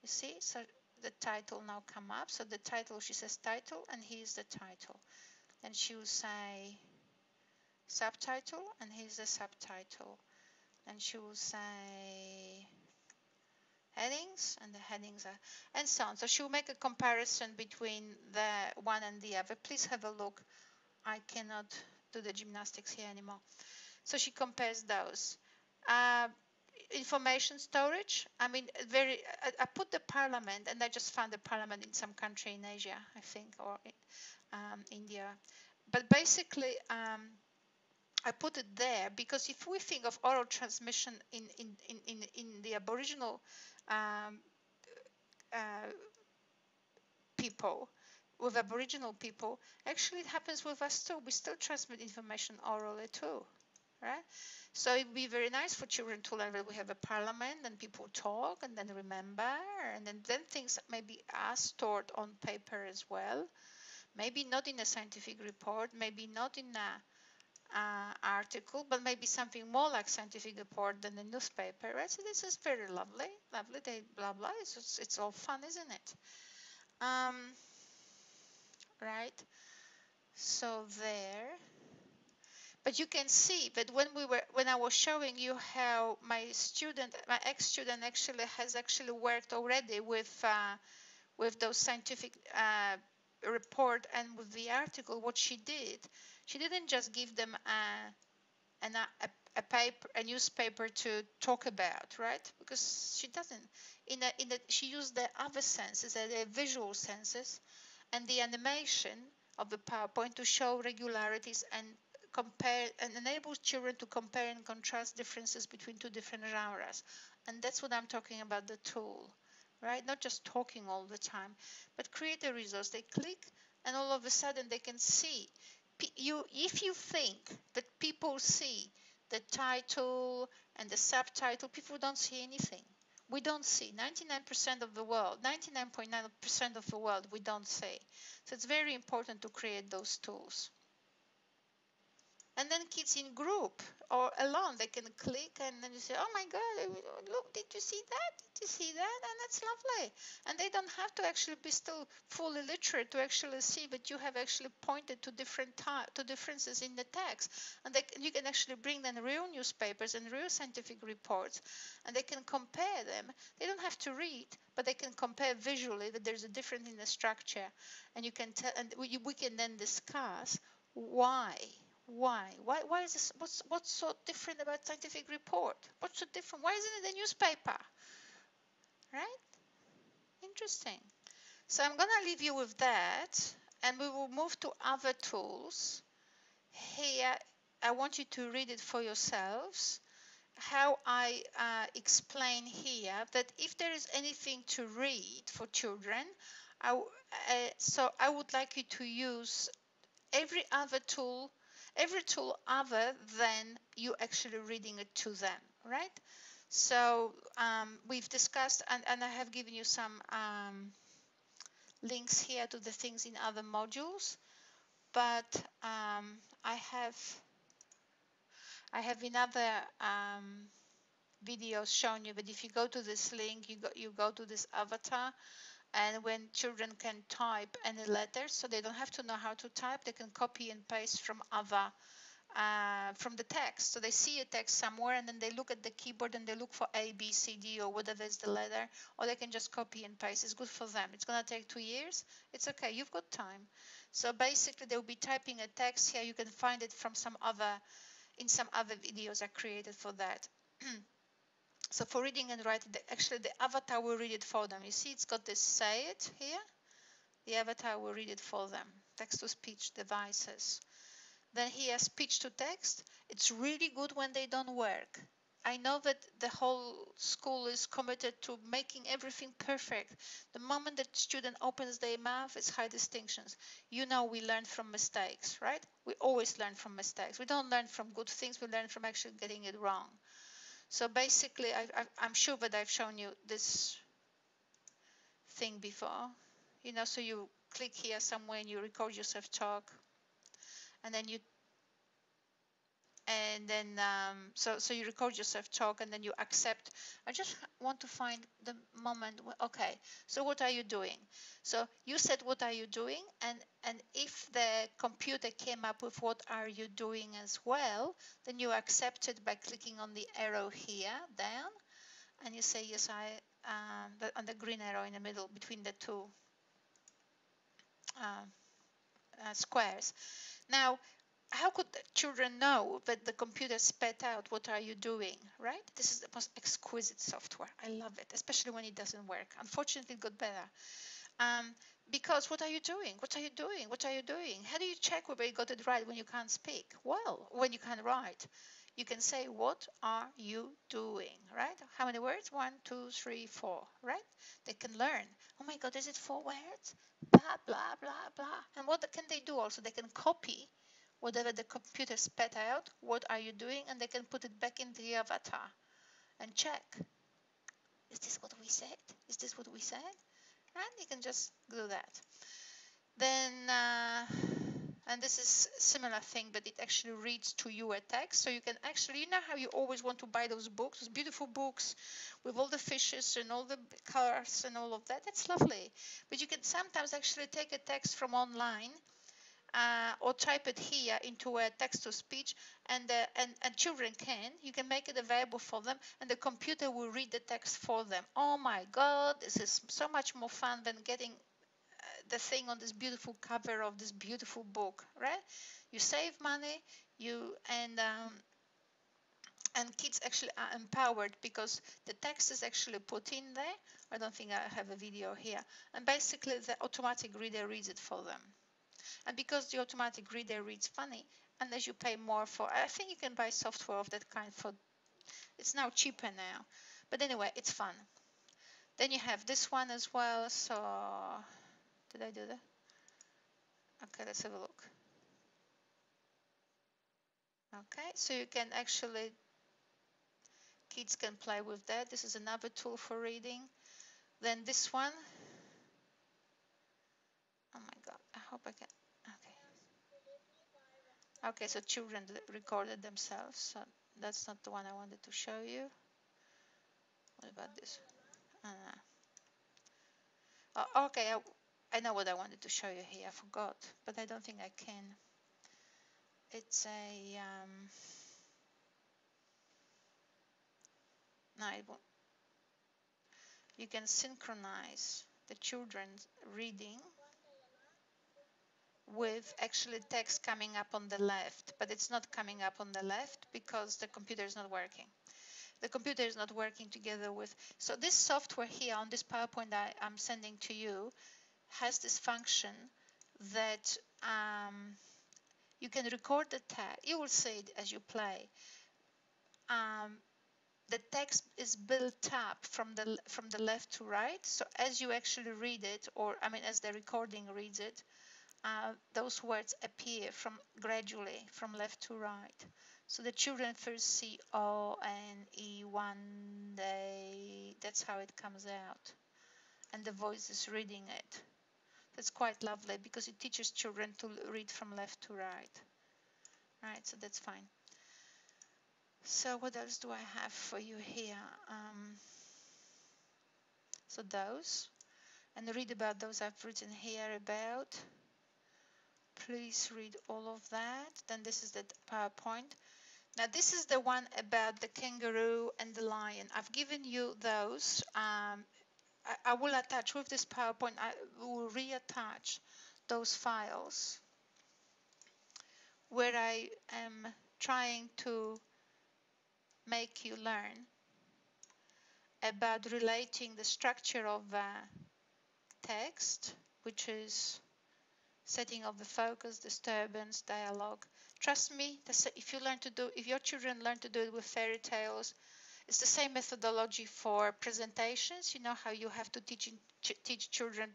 You see? So the title now come up. So the title, she says title, and here's the title. And she will say subtitle, and here's the subtitle. And she will say headings, and the headings are, and so on. So she will make a comparison between the one and the other. Please have a look. I cannot do the gymnastics here anymore. So she compares those. Uh, Information storage. I mean, I put the parliament, and I just found the parliament in some country in Asia, I think, or India. But basically, I put it there because if we think of oral transmission in the Aboriginal um, uh, people, with Aboriginal people, actually it happens with us too. We still transmit information orally too, right? So it would be very nice for children to learn that we have a parliament and people talk and then remember, and then things maybe are stored on paper as well. Maybe not in a scientific report, maybe not in a article, but maybe something more like scientific report than a newspaper, right? So this is very lovely, they blah blah. It's all fun, isn't it? Right. So there. But you can see that when I was showing you how my ex-student has worked already with those scientific report and with the article, what she didn't just give them a newspaper to talk about, right? Because she doesn't. She used the other senses, the visual senses, and the animation of the PowerPoint to show regularities and compare and enable children to compare and contrast differences between two different genres. And that's what I'm talking about, the tool, right? Not just talking all the time, but create a resource. They click and all of a sudden they can see. If you think that people see the title and the subtitle, people don't see anything. We don't see. 99% of the world, 99.9% of the world, we don't see. So it's very important to create those tools. And then kids in group or alone, they can click and then you say, oh my God, look, did you see that? Did you see that? And that's lovely. And they don't have to actually be still fully literate to actually see that you have actually pointed to differences in the text. And you can actually bring them real newspapers and real scientific reports, and they can compare them. They don't have to read, but they can compare visually that there's a difference in the structure. And you can tell, and we can then discuss why. Why is this? What's so different about scientific report? What's so different? Why isn't it a newspaper? Right? Interesting. So I'm gonna leave you with that, and we will move to other tools. Here, I want you to read it for yourselves. How I explain here that if there is anything to read for children, so I would like you to use every tool other than you actually reading it to them, right? So we've discussed, and I have given you some links here to the things in other modules, but I have in other videos shown you that if you go to this link, you go to this avatar. And when children can type any letters, so they don't have to know how to type, they can copy and paste from the text. So they see a text somewhere and then they look at the keyboard and they look for A, B, C, D, or whatever is the letter, or they can just copy and paste. It's good for them. It's going to take 2 years. It's okay. You've got time. So basically they'll be typing a text here. You can find it from some other videos I created for that. So for reading and writing, actually the avatar will read it for them. You see, it's got this say it here. The avatar will read it for them. Text-to-speech devices. Then here, speech to text. It's really good when they don't work. I know that the whole school is committed to making everything perfect. The moment that student opens their mouth, it's high distinctions. You know, we learn from mistakes, right? We always learn from mistakes. We don't learn from good things. We learn from actually getting it wrong. So basically, I'm sure that I've shown you this thing before. You know, so you click here somewhere and you record yourself talk, and then so you record yourself talk and then you accept. I just want to find the moment. Okay, so what are you doing? So you said what are you doing, and if the computer came up with what are you doing as well, then you accept it by clicking on the arrow here down, and you say yes, on the green arrow in the middle between the two squares. Now, how could the children know that the computer spat out what are you doing, right? This is the most exquisite software. I love it, especially when it doesn't work. Unfortunately, it got better. Because what are you doing? What are you doing? What are you doing? How do you check whether you got it right when you can't speak? Well, when you can't write, you can say, what are you doing, right? How many words? 1, 2, 3, 4, right? They can learn. Oh my God, is it 4 words? Blah, blah, blah, blah. And what can they do also? They can copy whatever the computer spat out. What are you doing? And they can put it back into the avatar and check. Is this what we said? Is this what we said? And you can just do that. Then, and this is a similar thing, but it actually reads to you a text. So you can actually, you know how you always want to buy those books, those beautiful books with all the fishes and all the colors and all of that. That's lovely. But you can sometimes actually take a text from online or type it here into a text-to-speech, and children can. You can make it available for them, and the computer will read the text for them. Oh my God, this is so much more fun than getting the thing on this beautiful cover of this beautiful book, right? You save money, and kids actually are empowered because the text is actually put in there. I don't think I have a video here. And basically the automatic reader reads it for them. And because the automatic reader reads funny, unless you pay more for, I think you can buy software of that kind for, it's now cheaper now. But anyway, it's fun. Then you have this one as well. So, did I do that? Okay, let's have a look. Okay, so you can actually, kids can play with that. This is another tool for reading. Then this one. Oh my God, I hope I can. Okay. Okay, so children recorded themselves. So that's not the one I wanted to show you. What about this? Oh, okay, I know what I wanted to show you here. I forgot, but I don't think I can. It's a no, it won't. You can synchronize the children's reading with actually text coming up on the left, but it's not coming up on the left because the computer is not working. The computer is not working together with, so this software here on this PowerPoint I'm sending to you has this function that you can record the text. You will see it as you play. The text is built up from the left to right. So as you actually read it, or I mean, as the recording reads it, those words appear gradually from left to right. So the children first see O-N-E, one day. That's how it comes out, and the voice is reading it. That's quite lovely because it teaches children to read from left to right. Right, so that's fine. So what else do I have for you here? So those, and read about those I've written here about. Please read all of that. Then this is the PowerPoint. Now this is the one about the kangaroo and the lion. I've given you those. I will attach with this PowerPoint, I will reattach those files where I am trying to make you learn about relating the structure of text, which is setting of the focus, disturbance, dialogue. Trust me, if your children learn to do it with fairy tales, it's the same methodology for presentations. You know how you have to teach children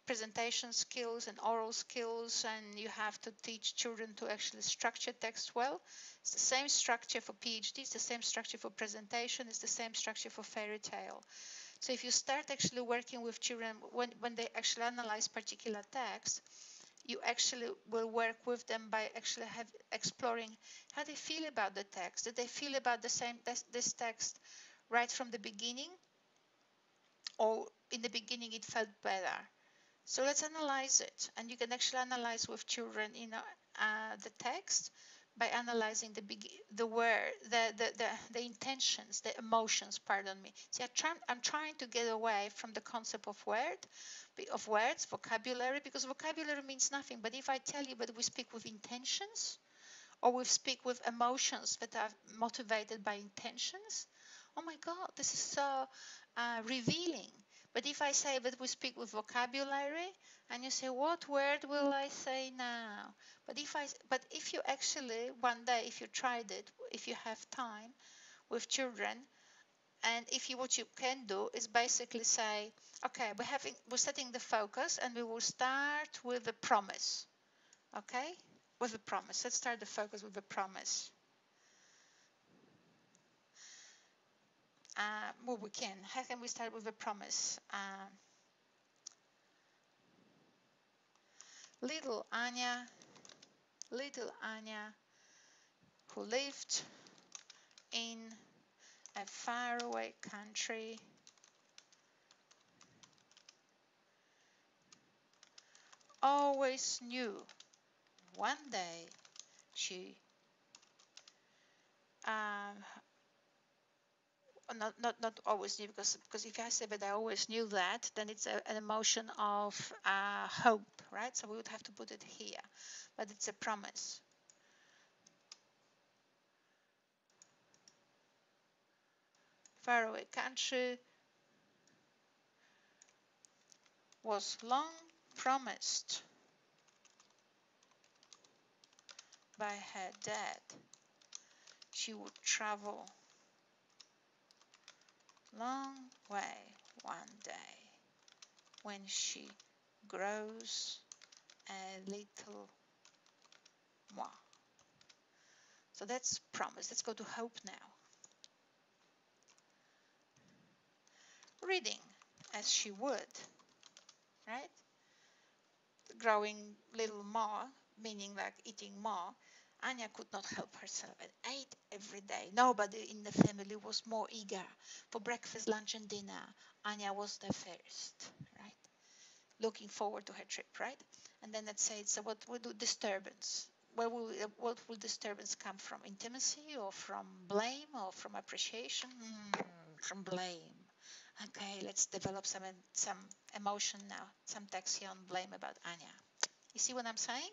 presentation skills and oral skills, and you have to teach children to actually structure text well. It's the same structure for PhD, it's the same structure for presentation, it's the same structure for fairy tale. So if you start actually working with children when they actually analyze particular text, you actually will work with them by actually exploring how they feel about the text. Did they feel about this text right from the beginning, or in the beginning it felt better? So let's analyze it, and you can actually analyze with children, the text by analyzing the word, the intentions, the emotions, pardon me. See, I'm trying to get away from the concept of words, vocabulary, because vocabulary means nothing. But if I tell you that we speak with intentions, or we speak with emotions that are motivated by intentions, oh my God, this is so revealing. But if I say that we speak with vocabulary, and you say, what word will I say now? But if you actually, one day, if you tried it, if you have time with children, and what you can do is basically say, okay, we're setting the focus, and we will start with a promise. Okay? With a promise. Let's start the focus with a promise. Well, we can. How can we start with a promise? Little Anya, who lived in a faraway country, always knew one day she not always knew, because if I say that I always knew that, then it's an emotion of hope, right? So we would have to put it here, but it's a promise. Faraway country was long promised by her dad. She would travel long way one day when she grows a little more. So that's promise. Let's go to hope now. Reading as she would, right? Growing little more, meaning like eating more. Anya could not help herself and ate every day. Nobody in the family was more eager for breakfast, lunch, and dinner. Anya was the first, right? Looking forward to her trip, right? And then let's say, so what will do disturbance? What will disturbance come from? Intimacy, or from blame, or from appreciation? From blame. Okay, let's develop some emotion now, some text here on blame about Anya. You see what I'm saying?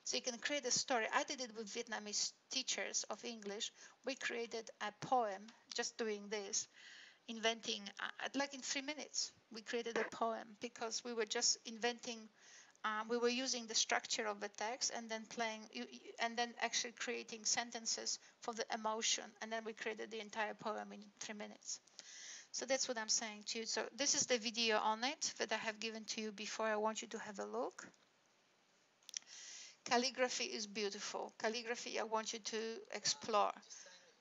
So you can create a story. I did it with Vietnamese teachers of English. We created a poem just doing this, inventing, like in 3 minutes, we created a poem because we were just inventing, we were using the structure of the text and then and then actually creating sentences for the emotion. And then we created the entire poem in 3 minutes. So that's what I'm saying to you. So this is the video on it that I have given to you before. I want you to have a look. Calligraphy is beautiful. Calligraphy, I want you to explore.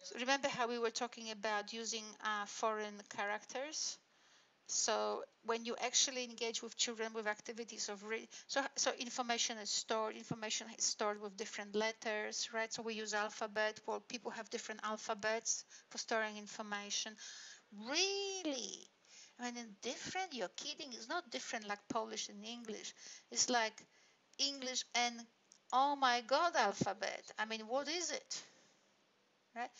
So remember how we were talking about using foreign characters? So when you actually engage with children with activities of so information is stored with different letters, right? So we use alphabet. Well, people have different alphabets for storing information. Really? I mean, different? You're kidding. It's not different like Polish and English. It's like English and, oh my God, alphabet. I mean, what is it? Right?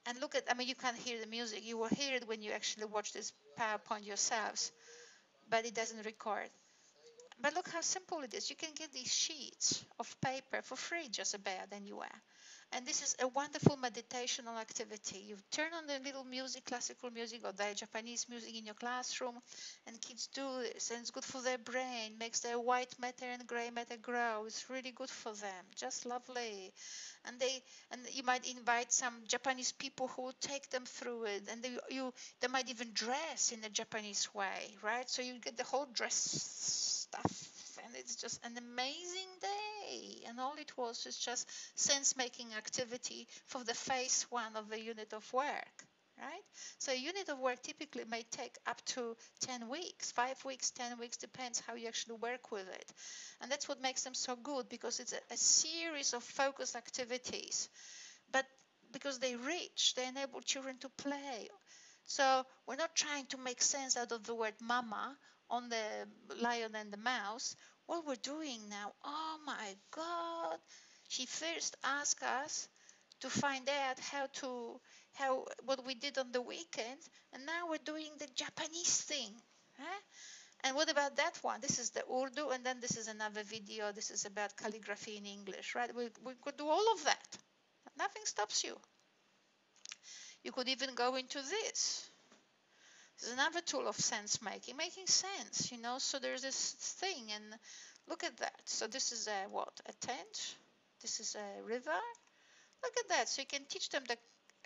And look at, I mean, you can't hear the music. You will hear it when you actually watch this PowerPoint yourselves, but it doesn't record. But look how simple it is. You can get these sheets of paper for free just about anywhere. And this is a wonderful meditational activity. You turn on the little music, classical music, or the Japanese music in your classroom, and kids do this. And it's good for their brain, makes their white matter and gray matter grow. It's really good for them, just lovely. And you might invite some Japanese people who will take them through it, and they might even dress in a Japanese way, right? So you get the whole dress stuff, and it's just an amazing day. And all it was is just sense-making activity for the phase one of the unit of work, right? So a unit of work typically may take up to 10 weeks, 5 weeks, 10 weeks, depends how you actually work with it. And that's what makes them so good, because it's a series of focused activities, but because they enable children to play. So we're not trying to make sense out of the word mama on the lion and the mouse. What we're doing now, oh my God, She first asked us to find out what we did on the weekend, and now we're doing the Japanese thing. Huh? And what about that one? This is the Urdu, and then this is another video. This is about calligraphy in English, right? We could do all of that. Nothing stops you. You could even go into this. This is another tool of sense making sense, So there's this thing, and look at that. So this is a tent. This is a river. Look at that. So you can teach them the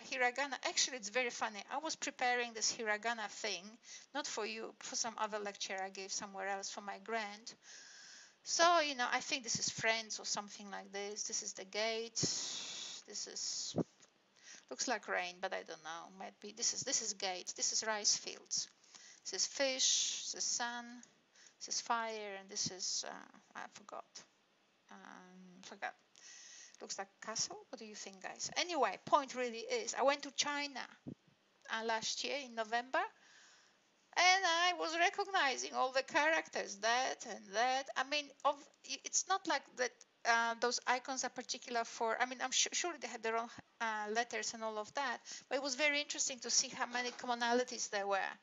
hiragana. Actually, it's very funny. I was preparing this hiragana thing, not for you, for some other lecture I gave somewhere else for my grant. So, I think this is Friends or something like this. This is the gate. Looks like rain, but I don't know. Might be. This is gate. This is rice fields. This is fish. This is sun. This is fire, and this is I forgot. Forgot. Looks like castle. What do you think, guys? Anyway, point really is, I went to China last year in November, and I was recognizing all the characters, that and that. I mean, it's not like that. Those icons are particular for. I mean, I'm sure they had their own letters and all of that. But it was very interesting to see how many commonalities there were.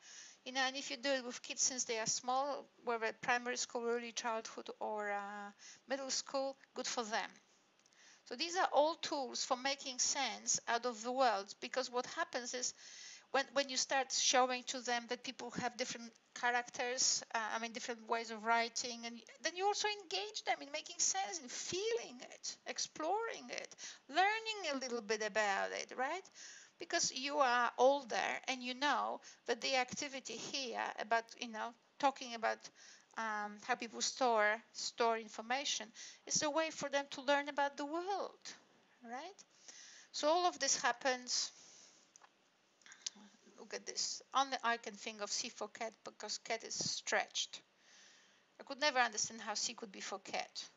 And if you do it with kids since they are small, whether primary school, early childhood, or middle school, good for them. So these are all tools for making sense out of the world, because what happens is when you start showing to them that people have different characters, different ways of writing, and then you also engage them in making sense, in feeling it, exploring it, learning a little bit about it, right? Because you are older and you know that the activity here about, talking about how people store information is a way for them to learn about the world, right? So all of this happens. Look at this. Only I can think of C for cat because cat is stretched. I could never understand how C could be for cat.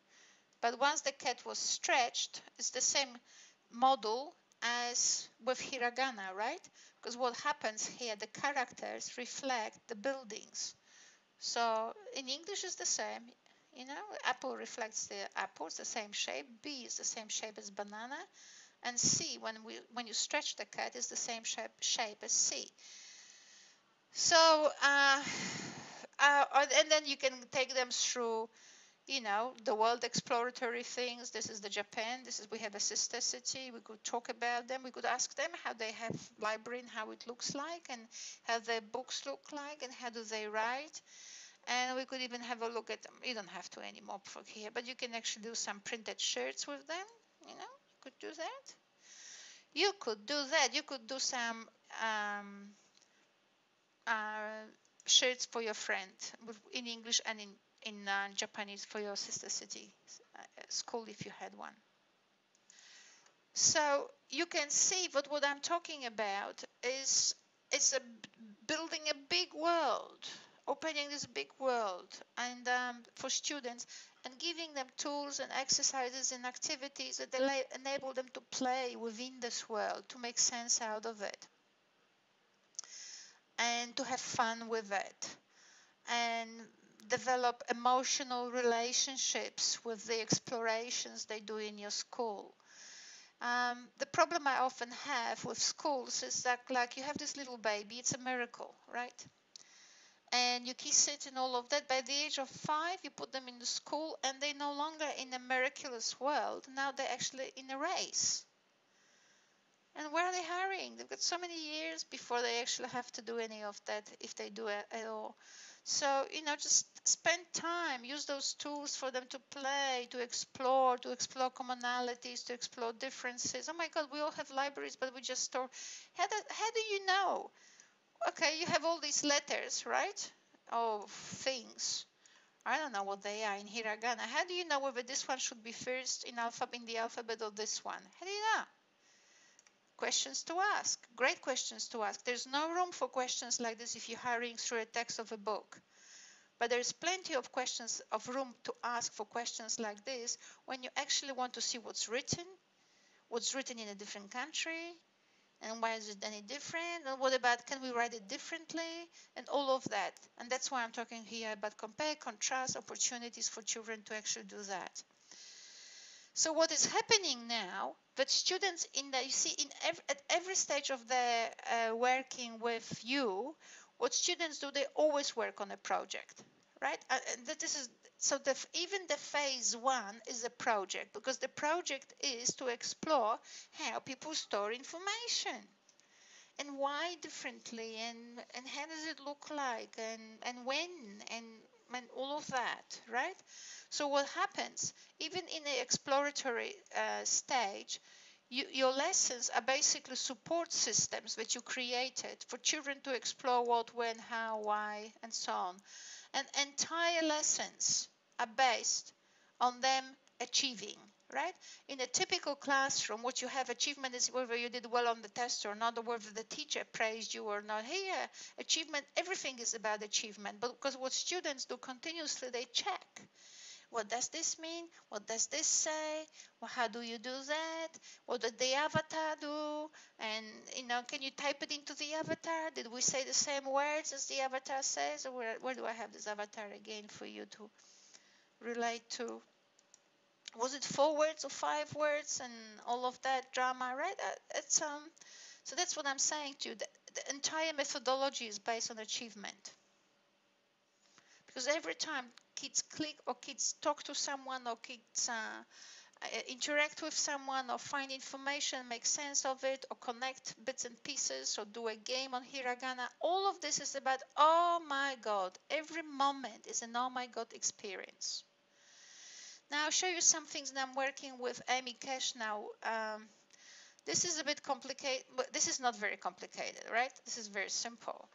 But once the cat was stretched, it's the same model as with hiragana, right? Because what happens here, the characters reflect the buildings. So in English it's the same. Apple reflects the apple, it's the same shape. B is the same shape as banana. And C, when you stretch the cat, is the same shape as C. So, and then you can take them through, the world exploratory things. This is the Japan. We have a sister city. We could talk about them. We could ask them how they have library and how it looks like, and how their books look like, and how do they write. And we could even have a look at them. You don't have to anymore for here, but you can actually do some printed shirts with them. You could do that. You could do that. You could do some shirts for your friend in English and in Japanese for your sister city school if you had one. So you can see what I'm talking about is building a big world, opening this big world, and for students, and giving them tools and exercises and activities that enable them to play within this world, to make sense out of it, and to have fun with it, and develop emotional relationships with the explorations they do in your school. The problem I often have with schools is that, like, you have this little baby, it's a miracle, right? And you kiss it and all of that. By the age of 5, you put them in the school, and they're no longer in a miraculous world. Now they're actually in a race. And where are they hurrying? They've got so many years before they actually have to do any of that, if they do it at all. So, just spend time, use those tools for them to play, to explore commonalities, to explore differences. Oh my God, we all have libraries, but we just store. How do you know? Okay, you have all these letters, right? Of things. I don't know what they are in hiragana. How do you know whether this one should be first in the alphabet or this one? How do you know? Questions to ask. Great questions to ask. There's no room for questions like this if you're hurrying through a text of a book. But there's plenty of room to ask for questions like this when you actually want to see what's written in a different country, and why is it any different, and what about, can we write it differently, and all of that. And that's why I'm talking here about compare, contrast, opportunities for children to actually do that. So what is happening now, that students you see at every stage of their working with you, what students do, they always work on a project, right? This is so even the phase one is a project, because the project is to explore how people store information and why differently, and how does it look like, and when, and all of that, right? So what happens, even in the exploratory stage, your lessons are basically support systems that you created for children to explore what, when, how, why, and so on. And entire lessons are based on them achieving, right? In a typical classroom, what you have achievement is whether you did well on the test or not, or whether the teacher praised you or not. Here, achievement, everything is about achievement. But because what students do continuously, they check. What does this mean? What does this say? Well, how do you do that? What did the avatar do? And, can you type it into the avatar? Did we say the same words as the avatar says? Or where do I have this avatar again for you to relate to? Was it 4 words or 5 words and all of that drama, right? So that's what I'm saying to you. The entire methodology is based on achievement. Because every time kids click, or kids talk to someone, or kids interact with someone, or find information, make sense of it, or connect bits and pieces, or do a game on hiragana, all of this is about, oh my God, every moment is an oh my God experience. Now I'll show you some things that I'm working with Amy Cash now. This is a bit complicated, but this is not very complicated, right? This is very simple.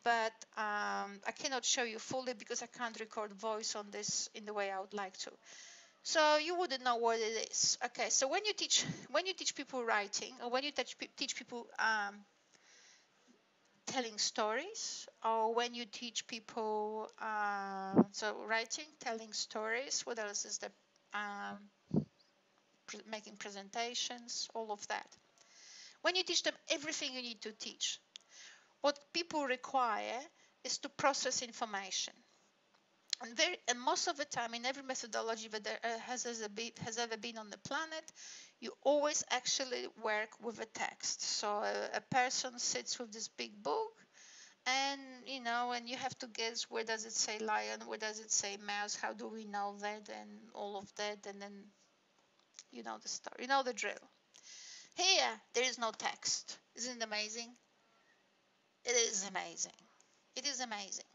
But I cannot show you fully because I can't record voice on this in the way I would like to. So you wouldn't know what it is. Okay, so when you teach people writing, or when you teach people telling stories, or when you teach people so writing, telling stories, what else is there? Making presentations, all of that. When you teach them everything you need to teach, what people require is to process information. And most of the time, in every methodology that there has ever been on the planet, you always actually work with a text. So a person sits with this big book, and and you have to guess, where does it say lion, where does it say mouse, how do we know that, and all of that, and then you know the story, you know the drill. Here, there is no text. Isn't it amazing? It is amazing. It is amazing.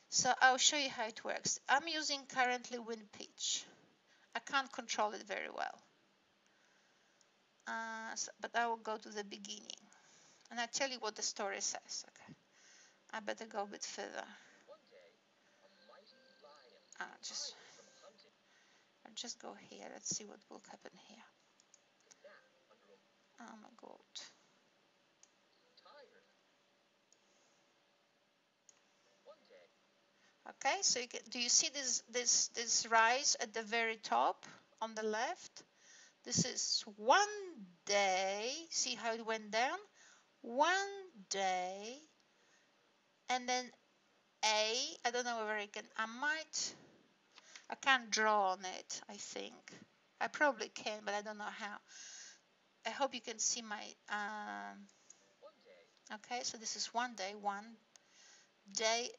So I'll show you how it works. I'm using currently WinPitch. I can't control it very well. But I will go to the beginning. And I'll tell you what the story says. Okay. I better go a bit further. I'll just go here. Let's see what will happen here. Oh my God. Okay, so do you see this rise at the very top on the left? This is one day. See how it went down? One day. And then I don't know whether I can't draw on it, I think. I probably can, but I don't know how. I hope you can see my, okay, so this is one day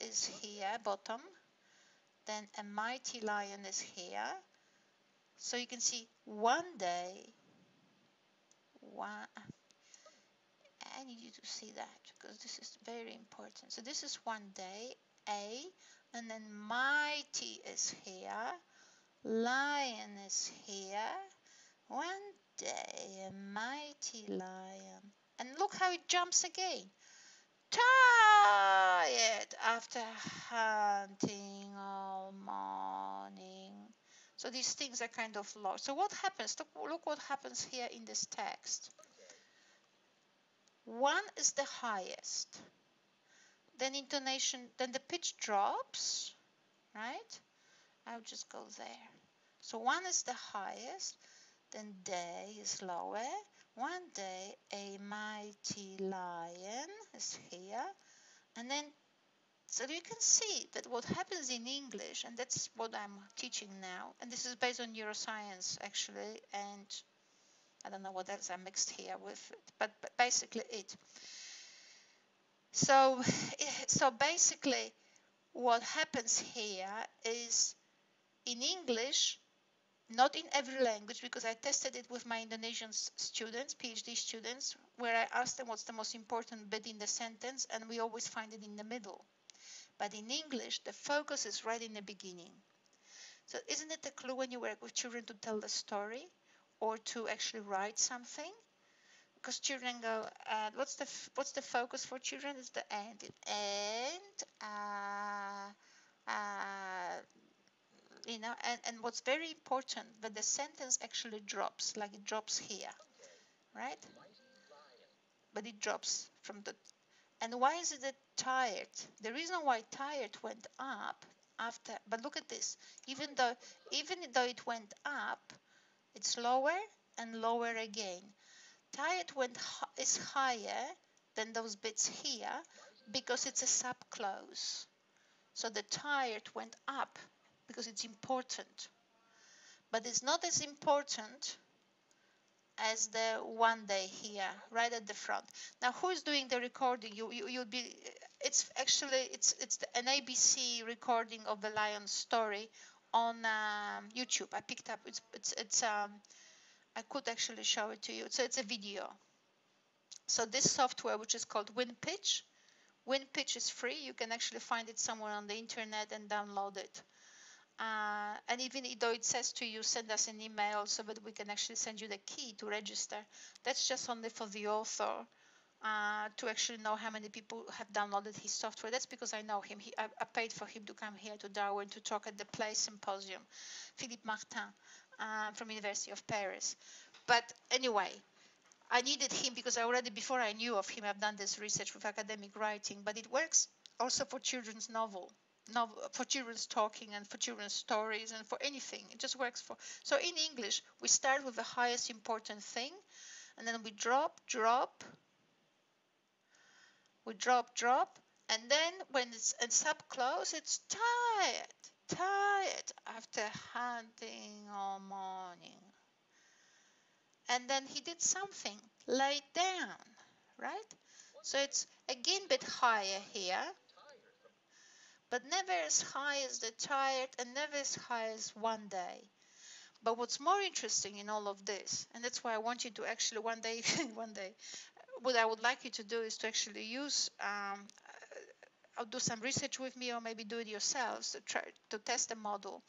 is here, bottom. Then a mighty lion is here. So you can see one day, I need you to see that because this is very important. So this is one day, and then mighty is here, lion is here. One day, a mighty lion. And look how it jumps again. Tired after hunting all morning. So these things are kind of lost. So what happens? Look what happens here in this text. 1 is the highest. Then intonation, then the pitch drops, right? I'll just go there. So 1 is the highest, then day is lower. One day a mighty lion is here, and then So you can see that what happens in English, and that's what I'm teaching now, and this is based on neuroscience actually, and I don't know what else I mixed here with it, but basically it. So, so basically what happens here is in English, not in every language, because I tested it with my Indonesian students, PhD students, where I asked them what's the most important bit in the sentence, and we always find it in the middle. But in English, the focus is right in the beginning. So isn't it a clue when you work with children to tell the story or to actually write something? Because children go, what's the focus for children? It's the end. Uh, and what's very important, that the sentence actually drops, like it drops here, right? But it drops from the. And why is it tired? The reason why tired went up after, but look at this. Even though it went up, it's lower and lower again. Tired is higher than those bits here because it's a subclause. So the tired went up because it's important, but it's not as important as the one day here, right at the front. Now, who is doing the recording? You'll be. It's actually an ABC recording of the lion story on YouTube. I picked up. It's I could actually show it to you. So it's a video. So this software, which is called WinPitch. WinPitch is free. You can actually find it somewhere on the internet and download it. And even though it says to you, send us an email so that we can actually send you the key to register, that's just only for the author to actually know how many people have downloaded his software. That's because I know him. I paid for him to come here to Darwin to talk at the Play Symposium, Philippe Martin from University of Paris. But anyway, I needed him because before I knew of him, I've done this research with academic writing, but it works also for children's novel, for children's talking and for children's stories and for anything. It just works for. So in English, we start with the highest important thing, and then we drop, and then when it's a subclause, it's tired after hunting all morning. And then he did something, lay down, right? So it's again a bit higher here, but never as high as the tired and never as high as one day. But what's more interesting in all of this, and that's why I want you to actually one day, what I would like you to do is to actually use, I'll do some research with me or maybe do it yourselves to try to test the model.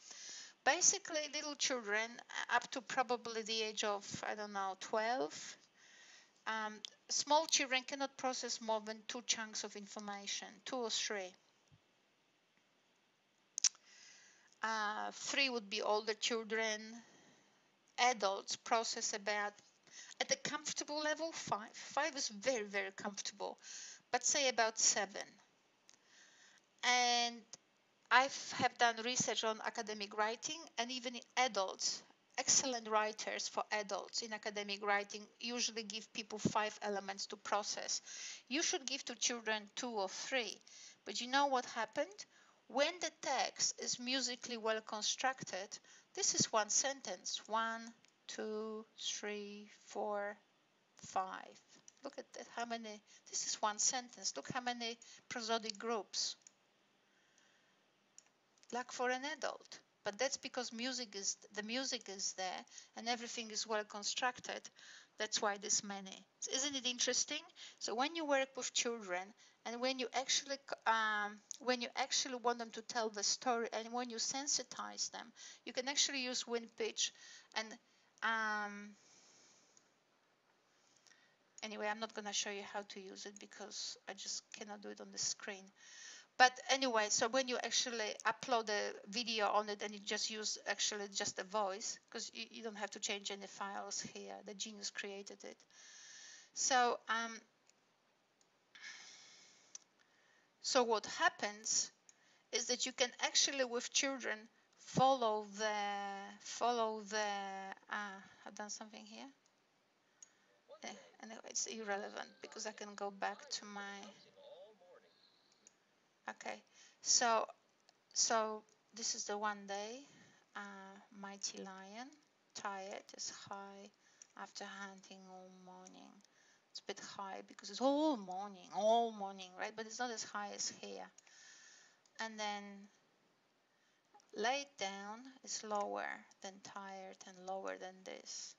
Basically, little children up to probably the age of, I don't know, 12, small children cannot process more than 2 chunks of information, 2 or 3. 3 would be older children. Adults process about, at a comfortable level, 5. 5 is very, very comfortable, but say about 7. And I have done research on academic writing, and even in adults, excellent writers for adults in academic writing usually give people 5 elements to process. You should give to children 2 or 3. But you know what happened? When the text is musically well constructed, this is one sentence. 1, 2, 3, 4, 5. Look at that. How many? This is one sentence. Look how many prosodic groups. Like for an adult. But that's because the music is there and everything is well constructed. That's why this many. Isn't it interesting? So when you work with children and when you actually want them to tell the story and when you sensitize them, you can actually use WinPitch. And anyway, I'm not going to show you how to use it because I just cannot do it on the screen. But anyway, so when you actually upload a video on it and you just use actually just the voice, because you don't have to change any files here, the genius created it. So so what happens is that you can actually with children follow the I've done something here. Anyway, it's irrelevant because I can go back to my okay. So this is the one day. Mighty lion, tired, is high after hunting all morning. It's a bit high because it's all morning, right? But it's not as high as here. And then laid down is lower than tired and lower than this.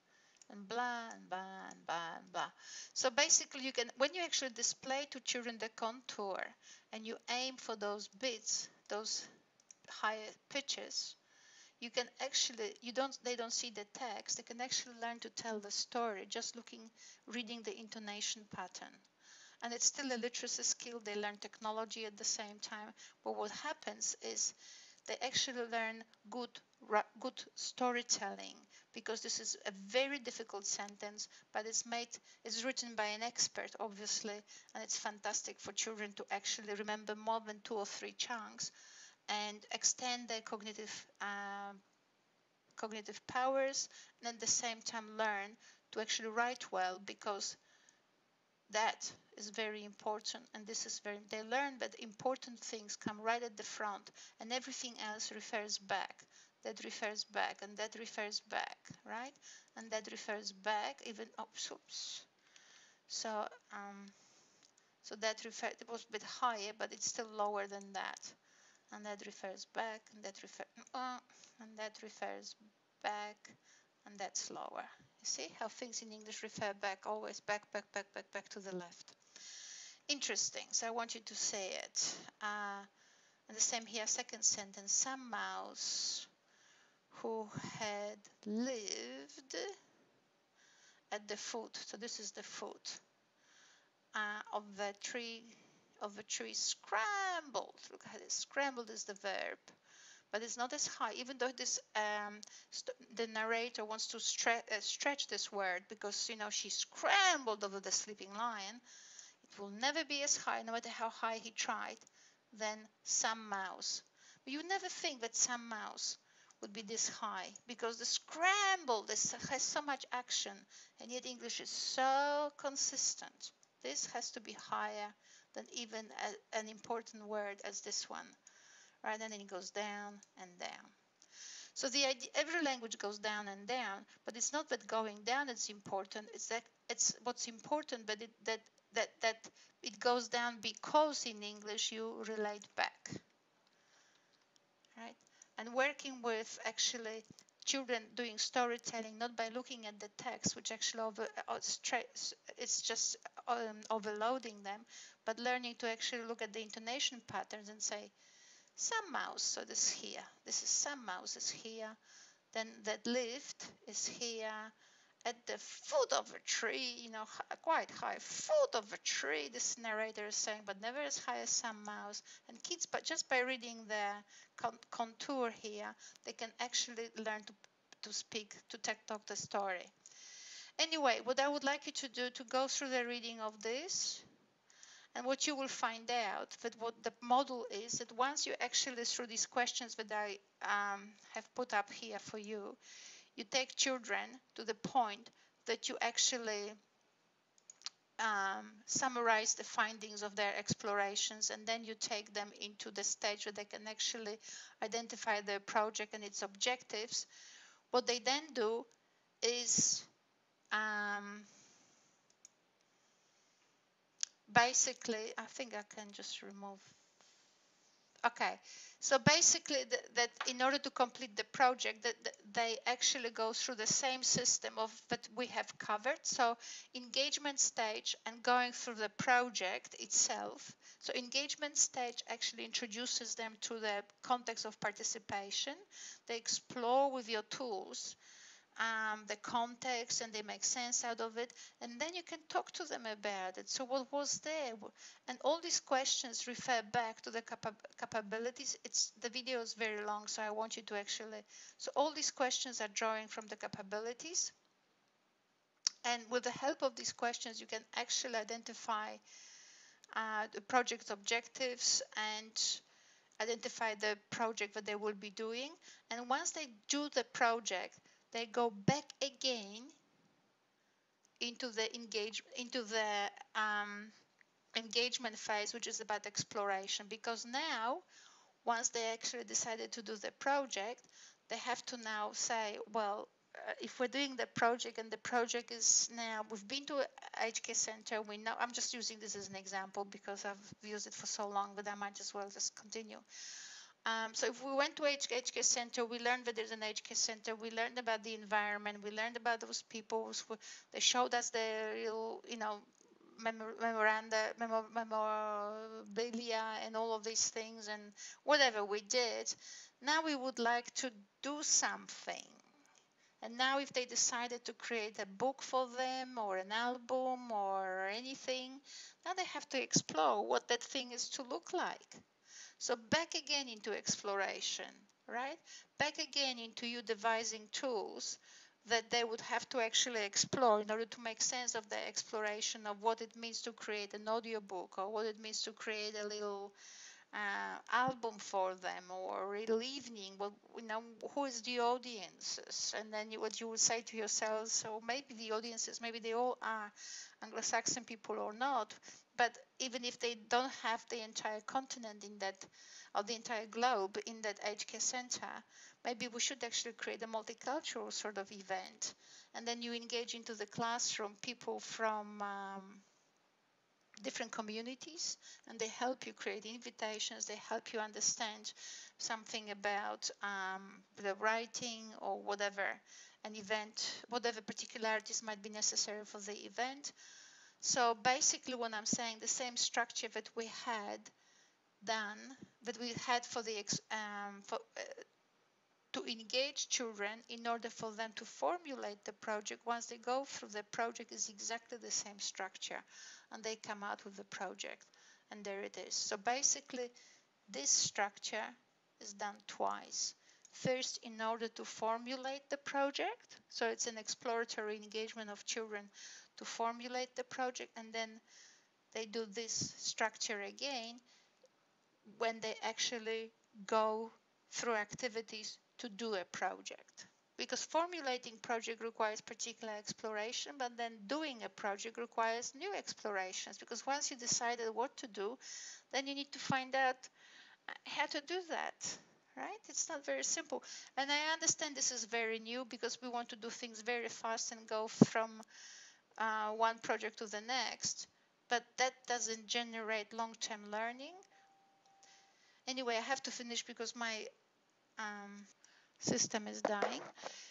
And blah and blah and blah and blah. So basically you can, when you actually display to children the contour and you aim for those bits, those higher pitches, you can actually, they don't see the text, they can actually learn to tell the story just reading the intonation pattern. And it's still a literacy skill, they learn technology at the same time, but what happens is they actually learn good storytelling, because this is a very difficult sentence, but it's written by an expert, obviously, and it's fantastic for children to actually remember more than 2 or 3 chunks and extend their cognitive powers, and at the same time learn to actually write well, because that is very important. And they learn that important things come right at the front and everything else refers back. That refers back and that refers back, right? And that refers back even, oops. So that it was a bit higher, but it's still lower than that. And that refers back, and that refers back, and that's lower. You see how things in English refer back, always back to the left. Interesting. So I want you to say it. And the same here, second sentence. Some mouse who had lived at the foot. So this is the foot of the tree. Scrambled. Look at it. Scrambled is the verb, but it's not as high. Even though this the narrator wants to stretch this word, because she scrambled over the sleeping lion. It will never be as high, no matter how high he tried, than some mouse. But you never think that some mouse would be this high, because the scramble has so much action, and yet English is so consistent. This has to be higher than even an important word as this one, right? And then it goes down and down. So the idea, every language goes down and down, but it's not that going down is important. It's what's important, but that it goes down because in English you relate back, right? And working with actually children doing storytelling, not by looking at the text, which actually it's just overloading them, but learning to actually look at the intonation patterns and say, some mouse, so this here, this is some mouse is here, then that lift is here at the foot of a tree, quite high, foot of a tree, this narrator is saying, but never as high as some mouse. And kids, but just by reading the contour here, they can actually learn to speak, to talk the story. Anyway, what I would like you to do, to go through the reading of this, and what you will find out, that what the model is, that once you actually, through these questions that I have put up here for you, you take children to the point that you actually summarize the findings of their explorations, and then you take them into the stage where they can actually identify their project and its objectives. What they then do is basically, I think I can just remove. Okay, so basically that in order to complete the project, that they actually go through the same system that we have covered. So engagement stage and going through the project itself. So engagement stage actually introduces them to the context of participation. They explore with your tools the context, and they make sense out of it, and then you can talk to them about it. So what was there? And all these questions refer back to the capabilities. The video is very long, so I want you to actually, so all these questions are drawing from the capabilities, and with the help of these questions you can actually identify the project objectives and identify the project that they will be doing. And once they do the project, they go back again into the engagement phase, which is about exploration, because now once they actually decided to do the project, they have to now say, well, if we're doing the project and the project is now, we've been to HK Center, we know, I'm just using this as an example because I've used it for so long, but I might as well just continue. So if we went to HK Center, we learned that there's an HK Center, we learned about the environment, we learned about those people, they showed us the real, memorabilia and all of these things and whatever we did. Now we would like to do something. And now if they decided to create a book for them or an album or anything, now they have to explore what that thing is to look like. So back again into exploration, right? Back again into you devising tools that they would have to actually explore in order to make sense of the exploration of what it means to create an audiobook or what it means to create a little album for them or a little evening. Well, who is the audiences? And then what you would say to yourself, so maybe the audiences, maybe they all are Anglo-Saxon people or not, but even if they don't have the entire continent in that, or the entire globe in that HK Center, maybe we should actually create a multicultural sort of event. And then you engage into the classroom people from different communities, and they help you create invitations, they help you understand something about the writing or whatever an event, whatever particularities might be necessary for the event. So basically what I'm saying, the same structure that we had done, that we had for the to engage children in order for them to formulate the project. Once they go through the project, is exactly the same structure, and they come out with the project, and there it is. So basically this structure is done twice. First, in order to formulate the project, so it's an exploratory engagement of children to formulate the project, and then they do this structure again when they actually go through activities to do a project. Because formulating project requires particular exploration, but then doing a project requires new explorations, because once you decided what to do, then you need to find out how to do that, right? It's not very simple. And I understand this is very new because we want to do things very fast and go from one project to the next, but that doesn't generate long-term learning. Anyway, I have to finish because my system is dying.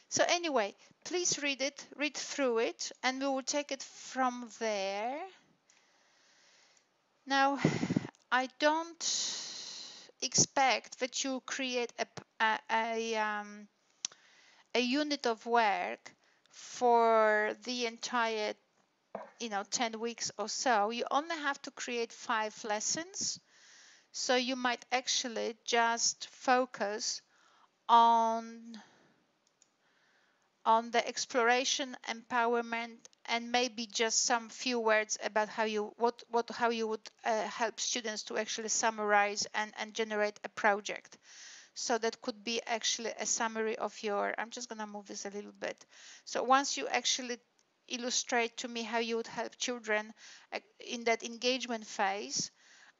So anyway, please read it, read through it, and we will take it from there. Now, I don't expect that you create a unit of work for the entire 10 weeks or so. You only have to create 5 lessons. So you might actually just focus on the exploration, empowerment, and maybe just some few words about how you would help students to actually summarize and generate a project. So that could be actually a summary of your, I'm just going to move this a little bit. So once you actually illustrate to me how you would help children in that engagement phase,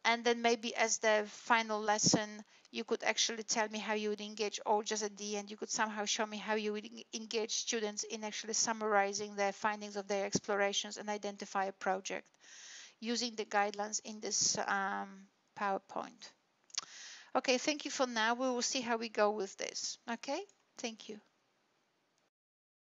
and then maybe as the final lesson, you could actually tell me how you would engage, or just at the end, you could somehow show me how you would engage students in actually summarizing their findings of their explorations and identify a project using the guidelines in this PowerPoint. Okay, thank you for now. We will see how we go with this. Okay, thank you.